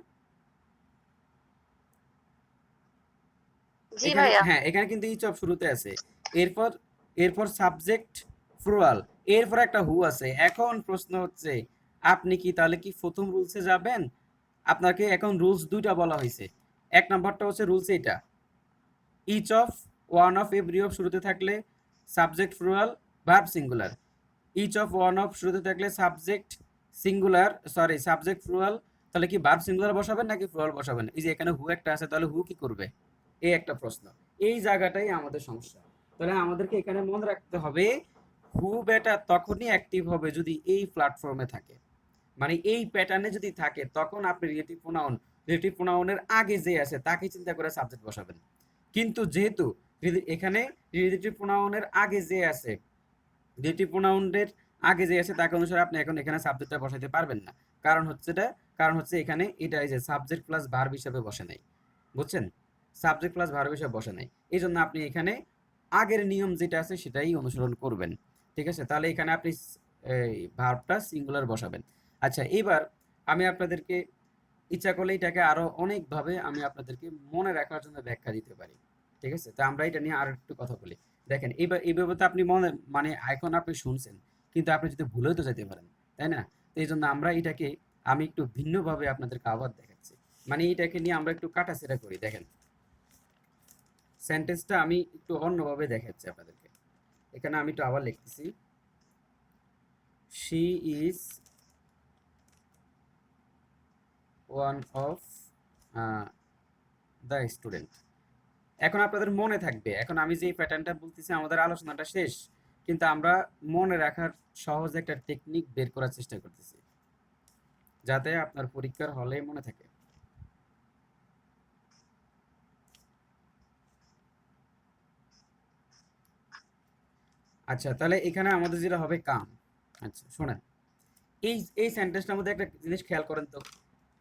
C: জি
A: এখানে
C: ভাইয়া।
A: হ্যাঁ, এখানে কিন্তু ইচ অফ শুরুতে আছে। এরপর এরপর সাবজেক্ট প্লুরাল, এরপর একটা হু আছে। এখন প্রশ্ন হচ্ছে, আপনি কি তাহলে কি প্রথম রুলসে যাবেন? আপনাকে এখন রুলস দুইটা বলা হয়েছে। এক নাম্বারটা হচ্ছে রুলস এইটা, each of, one of, every of শুরুতে থাকলে subject plural, verb singular. Each of, one of শুরুতে থাকলে সাবজেক্ট সিঙ্গুলার, সাবজেক্ট প্লুরাল। তাহলে কি ভার্ব সিঙ্গুলার বসাবেন নাকি প্লুরাল বসাবেন? এই যে এখানে হু একটা আছে, তাহলে হু কি করবে? এই একটা প্রশ্ন। এই জায়গাটাই আমাদের সমস্যা। তাহলে আমাদেরকে এখানে মনে রাখতে হবে, হু বেটা তখনই অ্যাক্টিভ হবে যদি এই প্ল্যাটফর্মে থাকে, মানে এই প্যাটার্নে যদি থাকে, তখন আপনি রিলেটিভ প্রোনাউনের আগে যে আছে তাকে চিন্তা করে সাবজেক্ট বসাবেন। কিন্তু যেহেতু এখানে রিলেটিভ প্রোনাউনের আগে যে আছে, রিলেটিভ প্রোনাউনের আগে যে আছে তাকে অনুসারে আপনি এখন এখানে সাবজেক্টটা বসাইতে পারবেন না। কারণ হচ্ছে এখানে এটা এই যে সাবজেক্ট প্লাস ভার্ব হিসেবে বসে নাই, বুঝছেন? সাবজেক্ট প্লাস ভার্ব হিসেবে বসে নাই। এই জন্য আপনি এখানে আগের নিয়ম যেটা আছে সেটাই অনুসরণ করবেন। ঠিক আছে? তাহলে এখানে আপনি এই ভার্বটা সিঙ্গুলার বসাবেন। আচ্ছা, এবার আমি আপনাদেরকে ইচ্ছা করলে এটাকে আরো অনেকভাবে আমি আপনাদেরকে মনে রাখার জন্য ব্যাখ্যা দিতে পারি। ঠিক আছে? তো আমরা এটা নিয়ে আরো একটু কথা বলি। দেখেন, এইভাবে তো আপনি মানে এখন আপনি শুনছেন, কিন্তু আপনি যদি ভুলেও তো যেতে পারেন, তাই না? তো এই জন্য আমি একটু ভিন্নভাবে আপনাদেরকে আবার দেখাচ্ছি। মানে এটাকে নিয়ে আমরা একটু কাটাছেড়া করি। দেখেন, সেন্টেন্সটা আমি একটু অন্যভাবে দেখাচ্ছি আপনাদেরকে। এখানে আমি একটু আবার লিখতেছি, she is one of the student. এখন আপনাদের মনে থাকবে, এখন আমি যে প্যাটার্নটা বলতেছি, আমাদের আলোচনাটা শেষ, কিন্তু আমরা মনে রাখার সহজ একটা টেকনিক বের করার চেষ্টা করতেছি, যাতে আপনার পরীক্ষার হলে মনে থাকে। আচ্ছা, তাহলে এখানে আমাদের যেটা হবে কাম। আচ্ছা শোনেন, এই সেন্টেন্সটার মধ্যে একটা জিনিস খেয়াল করেন তো।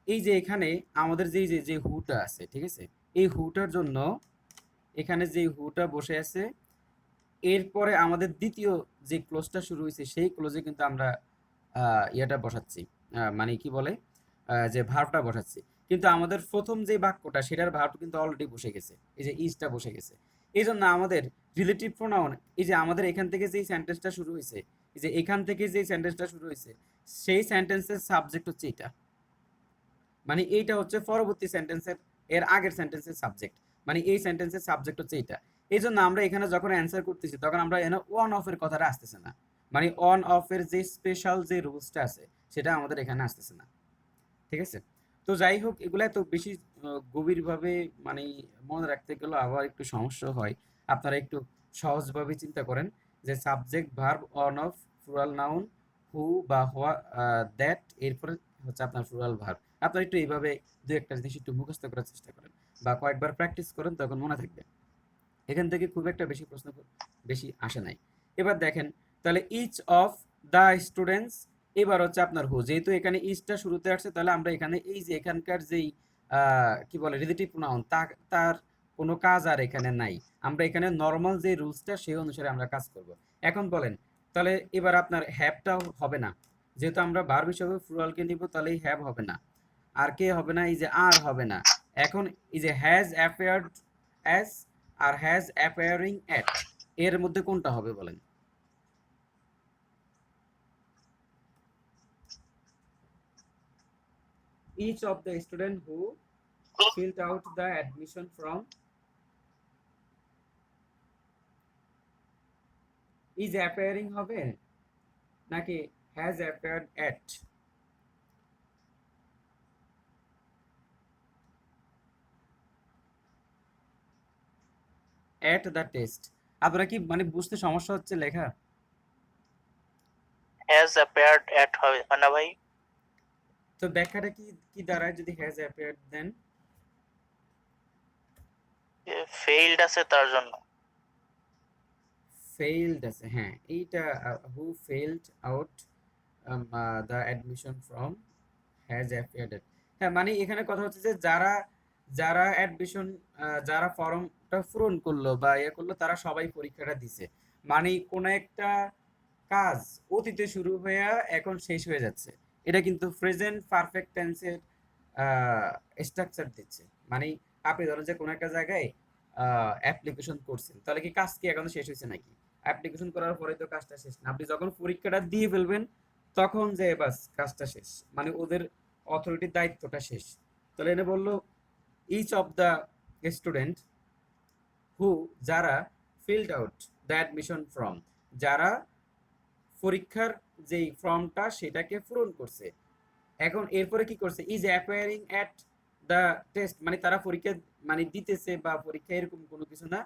A: এই যে এখানে আমাদের যে হুটা আছে, ঠিক আছে? এই হুটার জন্য এখানে যে হুটা বসে আছে, এরপরে আমাদের দ্বিতীয় যে ক্লোজটা শুরু হয়েছে, সেই ক্লোজে কিন্তু আমরা ইয়েটা বসাচ্ছি, মানে কি বলে, যে ভার্বটা বসাচ্ছি। কিন্তু আমাদের প্রথম যে বাক্যটা, সেটার ভার্ব কিন্তু অলরেডি বসে গেছে, এই যে ইজটা বসে গেছে। এই জন্য আমাদের রিলেটিভ প্রোনাউন, এই যে আমাদের এখান থেকে যেই সেন্টেন্সটা শুরু হয়েছে, এই যে এখান থেকে যেই সেন্টেন্সটা শুরু হয়েছে, সেই সেন্টেন্সের সাবজেক্ট হচ্ছে এটা। মানে এইটা হচ্ছে পরবর্তী সেন্টেন্সের, এর আগের সেন্টেন্সের সাবজেক্ট। মানে এই সেন্টেন্সের সাবজেক্ট হচ্ছে এটা। এই জন্য আমরা এখানে যখন অ্যান্সার করতেছি, তখন আমরা এখানে অন অফ এর কথাটা আসতেছে না। মানে অন অফ এর যে স্পেশাল যে রুলসটা আছে, সেটা আমাদের এখানে আসতেছে না। ঠিক আছে? তো যাই হোক, এগুলা তো বেশি গভীরভাবে মানে মনে রাখতে গেলে আবার একটু সমস্যা হয়। আপনারা একটু সহজভাবে চিন্তা করেন, যে subject verb one of plural noun who বা হোয়া, দ্যাট, এরপরে হচ্ছে আপনার প্লুরাল ভার্ব। আপনারা একটু এইভাবে দু একটা জিনিস একটু মুখস্থ করার চেষ্টা করেন, বা কয়েকবার প্র্যাকটিস করেন, তখন মনে থাকবে। এখান থেকে খুব একটা বেশি আসে নাই। এবার দেখেন, তাহলে ইচ অফ দ্য স্টুডেন্টস, এবার হচ্ছে আপনার হু। যেহেতু এখানে ইচটা শুরুতে আসছে, তাহলে আমরা এখানে এই যে এখানকার যেই কি বলে রিলেটিভ প্রোনাউন, তার কোনো কাজ আর এখানে নাই। আমরা এখানে নর্মাল যে রুলসটা, সেই অনুসারে আমরা কাজ করব। এখন বলেন, তাহলে এবার আপনার হ্যাভটাও হবে না। যেহেতু আমরা ভার্ব হিসেবে প্লুরালকে নিব, তাহলে এই হ্যাভ হবে না। আর কে হবে না? এই যে আর হবে না। এখন এই যে হ্যাজ অ্যাপিয়ার্ড অ্যাজ আর হ্যাজ অ্যাপিয়ারিং অ্যাট, এর মধ্যে কোনটা হবে বলেন? Each of the student who filled out the admission form is appearing হবে, নাকি has appeared at the test? আপনারা কি মানে বুঝতে সমস্যা হচ্ছে লেখা?
B: হ্যাজ অ্যাপিয়ার্ড এট হবে না ভাই?
A: তো ব্যাখ্যাটা কি কি দাঁড়ায় যদি has appeared দেন?
B: ফেইল্ড আছে তার জন্য।
A: ফেইলড আছে, হ্যাঁ এইটা who failed out the admission form has appeared. হ্যাঁ মানে এখানে কথা হচ্ছে যে যারা যারা অ্যাডমিশন যারা ফর্মটা পূরণ করলো বা ইয়ে করলো তারা সবাই পরীক্ষাটা দিছে, মানে কোন একটা কাজ অতীতে শুরু হয়ে এখন শেষ হয়ে যাচ্ছে, এটা কিন্তু প্রেজেন্ট পারফেক্ট টেন্সের স্ট্রাকচার দিচ্ছে। মানে আপনি ধরেন যে কোনো একটা জায়গায় অ্যাপ্লিকেশন করছেন, তাহলে কি কাজ কি এখন শেষ হয়েছে নাকি? অ্যাপ্লিকেশন করার পরে তো কাজটা শেষ না, আপনি যখন পরীক্ষাটা দিয়ে ফেলবেন তখন যে বাস কাজটা শেষ, মানে ওদের অথরিটির দায়িত্বটা শেষ। তাহলে এনে বললো each of the student who, যারা filled out the admission form, যারা পরীক্ষার যেই ফর্মটা সেটাকে পূরণ করছে, এখন এরপরে কি করছে is appearing at the test, মানে তারা পরীক্ষা মানে দিতেছে বা পরীক্ষা এরকম কোনো কিছু না।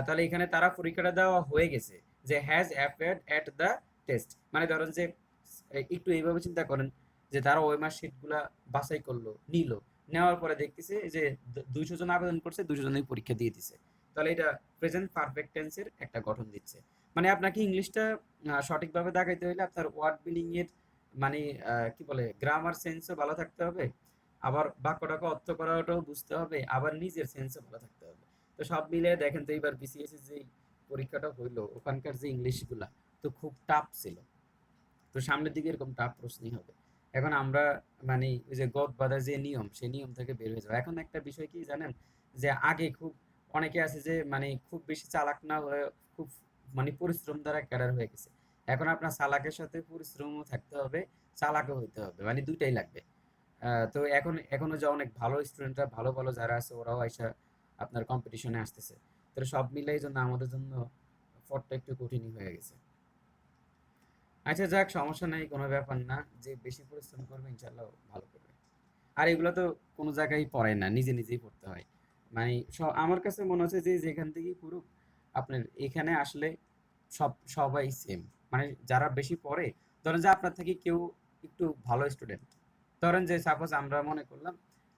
A: তাহলে এখানে তারা পরীক্ষাটা দেওয়া হয়ে গেছে, যে has appeared at the test, মানে ধরেন যে একটু এইভাবে চিন্তা করেন যে তারা ওই মার্কশিটগুলা বাছাই করলো, নিল, নেওয়ার পরে দেখতেছে যে 200 জন আবেদন করছে, 200 জনই পরীক্ষা দিয়ে দিছে, তাহলে এটা প্রেজেন্ট পারফেক্ট টেন্সের একটা গঠন দিচ্ছে। মানে আপনাকে ইংলিশটা সঠিকভাবে দেখাইতে হলে আপনার ওয়ার্ড বিল্ডিং এর মানে কি বলে গ্রামার সেন্সও ভালো থাকতে হবে, আবার বাক্যটাকে অর্থ করাটাও বুঝতে হবে, আবার নিজের সেন্সও ভালো থাকতে হবে। তো সব মিলিয়ে দেখেন তো এইবার বিসিএস এর যে পরীক্ষাটা হইলো ওখানকার যে ইংলিশগুলা তো খুব টাফ ছিল, তো সামনের দিকে এরকম টাফ প্রশ্নই হবে। এখন আমরা মানে ওই যে গদ বাঁধা যে নিয়ম সেই নিয়ম থেকে বের হয়ে যাবো। এখন একটা বিষয় কি জানেন, যে আগে খুব অনেকে আছে যে মানে খুব বেশি চালাক না হয়ে খুব মানে পরিশ্রম দ্বারা ক্যাডার হয়ে গেছে। এখন আপনার চালাকের সাথে পরিশ্রমও থাকতে হবে, চালাকও হইতে হবে, মানে দুইটাই লাগবে। তো এখনো যে অনেক ভালো স্টুডেন্টরা ভালো ভালো যারা আছে ওরাও আইসা আপনার কম্পিটিশনে আসতেছে, তো সব মিলাই জন্য আমাদের জন্য পথটা একটু কঠিনই হয়ে গেছে। আচ্ছা যাক, সমস্যা নাই, কোনো ব্যাপার না, যে বেশি পরিশ্রম করবে ইনশাল্লাহ ভালো করবে। আর এগুলো তো কোনো জায়গায় পড়ে না, নিজে নিজেই পড়তে হয়। মানে আমার কাছে মনে হচ্ছে যে যেখান থেকেই পড়ুক আপনার এখানে আসলে সবাই সেম, মানে যারা বেশি পড়ে, ধরেন যে আপনার থেকে কেউ একটু ভালো স্টুডেন্ট, ধরেন যে সাপোজ আমরা মনে করলাম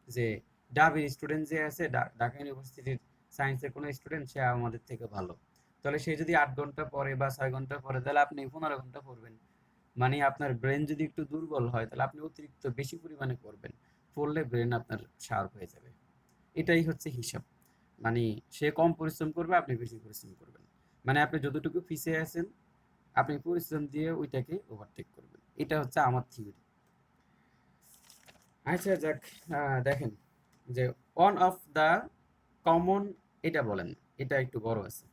A: যে ডাবির স্টুডেন্ট যে আছে ঢাকা ইউনিভার্সিটির সায়েন্সের কোনো স্টুডেন্ট সে আমাদের থেকে ভালো, তাহলে সে যদি 8 ঘন্টা পড়ে বা 6 ঘন্টা পড়ে তাহলে আপনি 15 ঘন্টা পড়বেন। মানে আপনার ব্রেন যদি একটু দুর্বল হয় তাহলে আপনি অতিরিক্ত বেশি পরিমাণে পড়বেন, পড়লে ব্রেন আপনার শার্প হয়ে যাবে। এটাই হচ্ছে হিসাব। মানে সে কম পরিশ্রম করবে, আপনি বেশি পরিশ্রম করবেন, মানে আপনি যতটুকু পিছিয়ে আছেন আপনি পরিশ্রম দিয়ে ওইটাকে ওভারটেক করবেন, এটা হচ্ছে আমার থিওরি। আচ্ছা যাক, দেখেন যে ওয়ান অফ দ্য কমন, এটা বলেন, এটা একটু বড় আছে।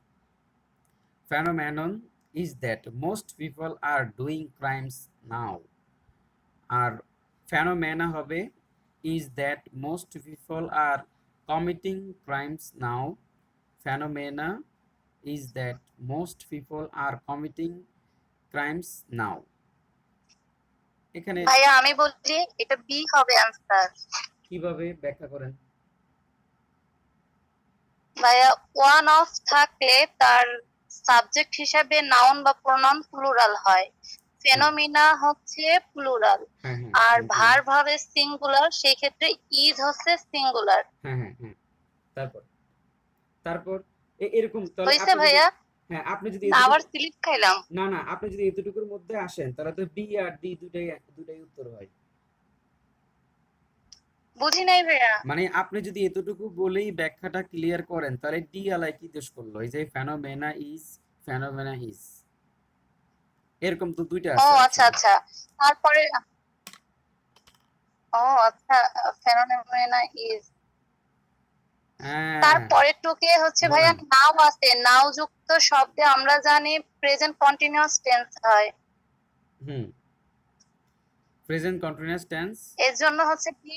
A: phenomenon is that most people are doing crimes now, R phenomena হবে is that most people are committing crimes now, phenomena is that most people are committing crimes now। এখানে
D: ভাইয়া আমি বলছি এটা বি হবে আনসার।
A: কিভাবে ব্যাখ্যা করেন?
D: ভাইয়া ওয়ান অফ থাকলে তার সাবজেক্ট হিসাবে নাউন বা প্রোনাউন প্লুরাল হয়, ফেনোমিনা হচ্ছে প্লুরাল,
A: হ্যাঁ হ্যাঁ
D: আর
A: thank you।
D: ভার্ব হবে সিঙ্গুলার, সেই ক্ষেত্রে ইজ হচ্ছে সিঙ্গুলার।
A: হ্যাঁ হ্যাঁ হ্যাঁ, তারপর তারপর এরকম তাহলে
D: হয়েছে
A: আপনি যদি,
D: ভাইয়া?
A: হ্যাঁ আপনি যদি
D: না আবার
A: এতটুকু,
D: স্লিপ খাইলাম?
A: না না আপনি যদি এতটুকুর মধ্যে আসেন তাহলে তো বি আর ডি দুটাই দুটাই উত্তর হয়।
D: বুঝি নাই ভাইয়া।
A: মানে আপনি যদি এতটুকু বলেই ব্যাখ্যাটা ক্লিয়ার করেন তাহলে ডি আলাই কি দোষ করলো, এই যে ফেনোমেনা ইজ এরকম তো দুইটা
D: ও
A: আছে
D: আচ্ছা
A: অপশন।
D: আচ্ছা, তারপরে ও আচ্ছা, ফেনোমেনা ইজ,
A: হ্যাঁ
D: তারপরে টুকে হচ্ছে ভাইয়া
A: বলেন।
D: নাও আছে, নাও যুক্ত শব্দে আমরা জানি প্রেজেন্ট কন্টিনিউয়াস টেন্স হয়,
A: হুম, প্রেজেন্ট কন্টিনিউয়াস টেন্স।
D: এর জন্য হচ্ছে কি,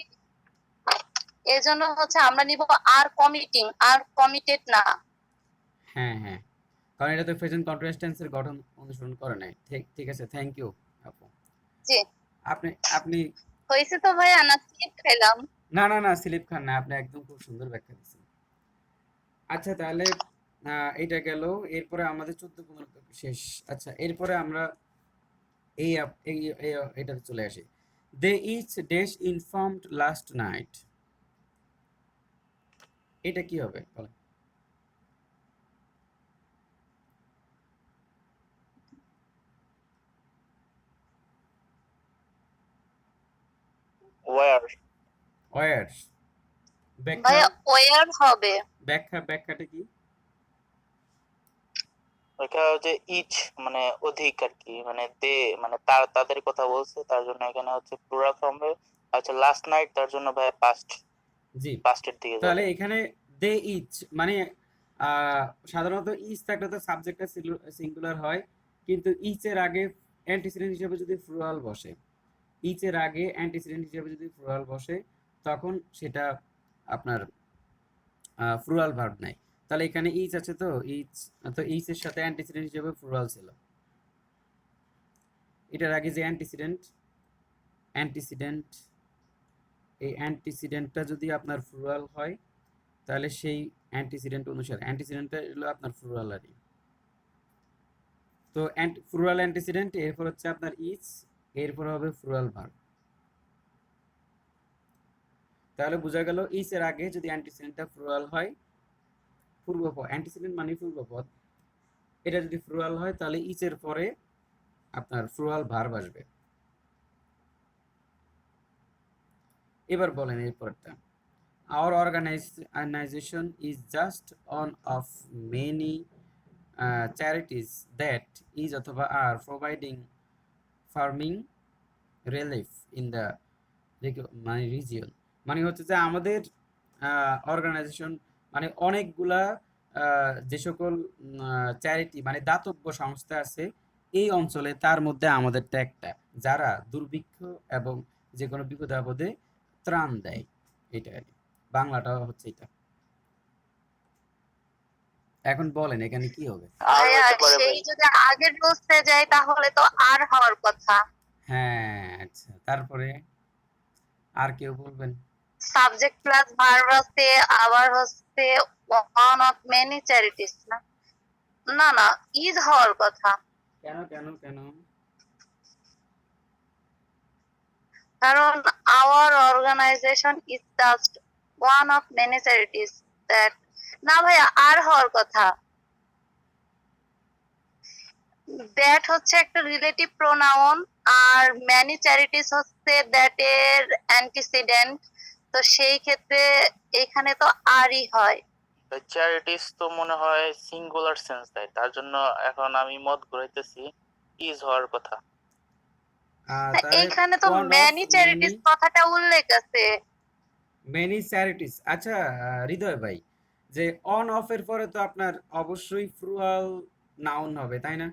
D: এর জন্য হচ্ছে আমরা নিব আর কমিটিং, আর কমিটেড না।
A: হ্যাঁ হ্যাঁ, কারণ এটা তো প্রেজেন্ট কন্টিনিউয়াস টেন্সের গঠন অনুসরণ করে নাই। ঠিক ঠিক আছে, থ্যাংক ইউ আপু।
D: জি
A: আপনি আপনি
D: হয়েছে তো ভাইয়া, না স্লিপ খাইলাম?
A: না না না স্লিপ খান না, আপনি একদম খুব সুন্দর ব্যাখ্যা দিচ্ছেন। আচ্ছা তাহলে এইটা গেল, এরপরে আমাদের 14-15 শেষ। আচ্ছা এরপরে আমরা এই এটাতে চলে আসি। They each dash informed last night, এটা কি হবে বলেন?
E: ওয়ার।
A: ওয়ার ব্যাখ্যা
D: ভাইয়া ওয়ার হবে।
A: ব্যাখ্যাটা কি?
E: এটা হচ্ছে ইচ মানে অধিক আর কি, মানে দে মানে তাদের কথা বলছে, তার জন্য এখানে হচ্ছে প্লুরাল ফর্ম হবে। আচ্ছা লাস্ট নাইট, তার জন্য ভাই
A: জি,
E: পাস্টের দিকে
A: তাহলে
E: যাবে।
A: এখানে দে ইচ মানে সাধারণত ইচ থাকলে তো সাবজেক্টটা সিঙ্গুলার হয়, কিন্তু ইচের আগে অ্যান্টিসিডেন্ট হিসেবে যদি প্লুরাল বসে, ইচের আগে অ্যান্টিসিডেন্ট হিসেবে যদি প্লুরাল বসে, তখন সেটা আপনার প্লুরাল ভার্ব নাই। তাহলে এখানে ইচ আছে, তো ইচ এর সাথে অ্যান্টিসিডেন্ট হিসেবে প্লুরাল ছিল। এটার আগে যে অ্যান্টিসিডেন্ট এই অ্যান্টিসিডেন্টটা যদি আপনার প্লুরাল হয়, তাহলে সেই অ্যান্টিসিডেন্ট অনুসারে অ্যান্টিসিডেন্টটা হলো আপনার প্লুরালারি। তো প্লুরাল অ্যান্টিসিডেন্ট, এরপর হচ্ছে আপনার ইচ, এরপর হবে প্লুরাল ভার্ব। তাহলে বোঝা গেল ইচ এর আগে যদি অ্যান্টিসিডেন্টটা প্লুরাল হয়, পূর্বপদ, অ্যান্টিসিডেন্ট মানে পূর্বপদ, এটা যদি প্লুরাল হয় তাহলে ইচ এর পরে আপনার প্লুরাল ভার্ব আসবে। এবার বলেন এরপরটা, our organization is just one of many charities that is অথবা are providing farming relief in the মানে region। মানে হচ্ছে যে আমাদের অর্গানাইজেশন মানে অনেকগুলা যে সকল চ্যারিটি মানে দাতব্য সংস্থা আছে এই অঞ্চলে, তার মধ্যে আমাদেরটা একটা, যারা দুর্ভিক্ষ এবং যে কোনো বিপদে আপদে ত্রাণ দেয়। এটা আর কি, বাংলাটা হচ্ছে এটা। এখন বলেন এখানে কি হবে?
E: আর
D: ভাইয়া
E: হতে পারে
D: সেই
E: ভাই।
D: যদি আগের রুলসে যায় তাহলে তো আর হওয়ার কথা।
A: হ্যাঁ, আচ্ছা, তারপরে আর কেউ বলবেন?
D: সাবজেক্ট প্লাস ভার্ব আছে, আবার হচ্ছে ওয়ান অফ মেনি চ্যারিটিস না, না না ইজ হওয়ার কথা।
A: কেন কেন কেন?
D: কারণ our organization is just one of many charities that, না ভাইয়া আর হওয়ার কথা। দ্যাট হচ্ছে একটা রিলেটিভ প্রোনাউন, আর ম্যানি চ্যারিটিস হচ্ছে দ্যাট এর অ্যান্টিসিডেন্ট, তো সেই ক্ষেত্রে এখানে তো আরই হয়।
E: চ্যারিটিস তো মনে হয় সিঙ্গুলার সেন্স দেয়, তার জন্য এখন আমি মত ঘুরাইতেছি ইজ হওয়ার কথা।
A: তাহলে
D: এইখানে তো
A: one of
D: many charities
A: many
D: কথাটা উল্লেখ আছে।
A: Many charities. আচ্ছা হৃদয় ভাই, যে অন অফ এর পরে তো আপনার অবশ্যই প্লুরাল নাউন হবে, তাই না?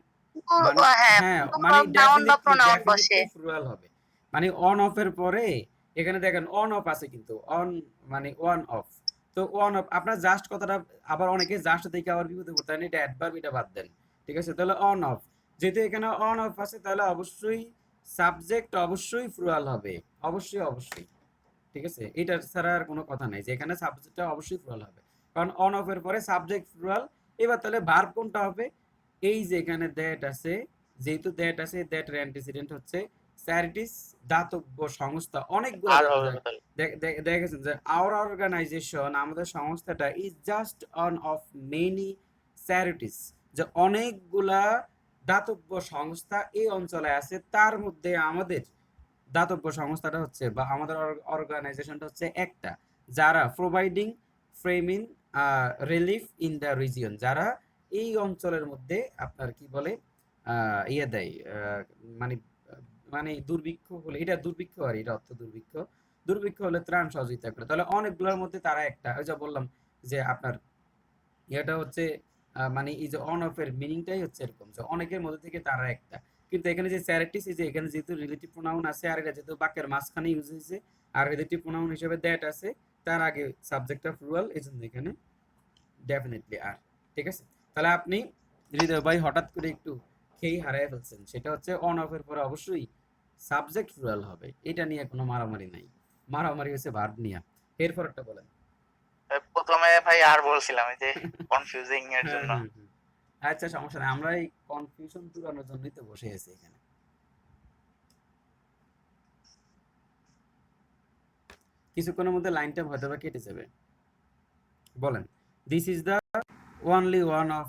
A: মানে
D: হ্যাঁ,
A: হ্যাঁ, মানে
D: নাউন বা প্রোনাউন বসে।
A: ডেফিনেটলি প্লুরাল হবে। মানে অন অফ এর পরে এখানে দেখেন অন অফ আছে, কিন্তু অন মানে ওয়ান অফ, তো ওয়ান অফ আপনার জাস্ট কথাটা, আবার অনেকে জাস্ট দেখে আবার বিপদে পড়তে হয়, এটা অ্যাডভার্ব, এটা বাদ দেন, ঠিক আছে? তাহলে অন অফ, যেহেতু এখানে অন অফ আছে তাহলে অবশ্যই সাবজেক্ট অবশ্যই প্লুরাল হবে, অবশ্যই অবশ্যই, ঠিক আছে? এটা ছাড়া আর কোনো কথা নাই যে এখানে সাবজেক্টটা অবশ্যই প্লুরাল হবে, কারণ অন অফ এর পরে সাবজেক্ট প্লুরাল। এবার তাহলে ভার্ব কোনটা হবে? এই যে এখানে দ্যাট আছে, যেহেতু দ্যাট আছে, দ্যাট এর অ্যান্টিসিডেন্ট হচ্ছে চ্যারিটিস, দাতব্য সংস্থা, অনেকগুলো
E: আর হবে তাহলে।
A: দেখেছেন যে আওয়ার অর্গানাইজেশন, আমাদের সংস্থাটা is just one of many charities, যে অনেকগুলা দাতব্য সংস্থা এই অঞ্চলে আছে, তার মধ্যে আমাদের দাতব্য সংস্থাটা হচ্ছে বা আমাদের অর্গানাইজেশনটা হচ্ছে একটা, যারা providing framing relief in the region, যারা এই অঞ্চলের মধ্যে আপনার কি বলে ইয়ে দেয়, মানে মানে দুর্ভিক্ষ হলে, এটা দুর্ভিক্ষ আর এটা অর্থ দুর্ভিক্ষ, দুর্ভিক্ষ হলে ত্রাণ সহযোগিতা করে, তাহলে অনেকগুলোর মধ্যে তারা একটা। ওই যা বললাম যে আপনার এটা হচ্ছে মানে এই যে অন অফ এর মিনিংটাই হচ্ছে এরকম, যে অনেকের মধ্যে থেকে তারা একটা। কিন্তু এখানে যে চ্যারিটিস, এই যে এখানে যেহেতু রিলেটিভ প্রোনাউন আছে, আর এটা যেহেতু বাক্যের মাঝখানে ইউজ হয়েছে, আর রিলেটিভ প্রোনাউন হিসেবে দ্যাট আছে, তার আগে সাবজেক্টটা প্লুরাল, এজন্য এখানে ডেফিনেটলি আর, ঠিক আছে? তাহলে আপনি হৃদয় ভাই হঠাৎ করে একটু খেই হারায় ফেলছেন, সেটা হচ্ছে অন অফ এর পরে অবশ্যই সাবজেক্ট প্লুরাল হবে, এটা নিয়ে কোনো মারামারি নাই, মারামারি হচ্ছে ভার্ব নিয়ে। এরপর একটা বলেন।
E: প্রথমে ভাই আর বলছিলাম এই যে কনফিউজিং এর
A: হ্যাঁ,
E: জন্য।
A: হ্যাঁ, হ্যাঁ। আচ্ছা, সমস্যা নাই, আমরা এই কনফিউশন দূরানোর জন্যই তো বসে আছি এখানে। কিছুক্ষণের মধ্যে লাইনটা হয়তো বা কেটে যাবে। বলেন, this is the only one of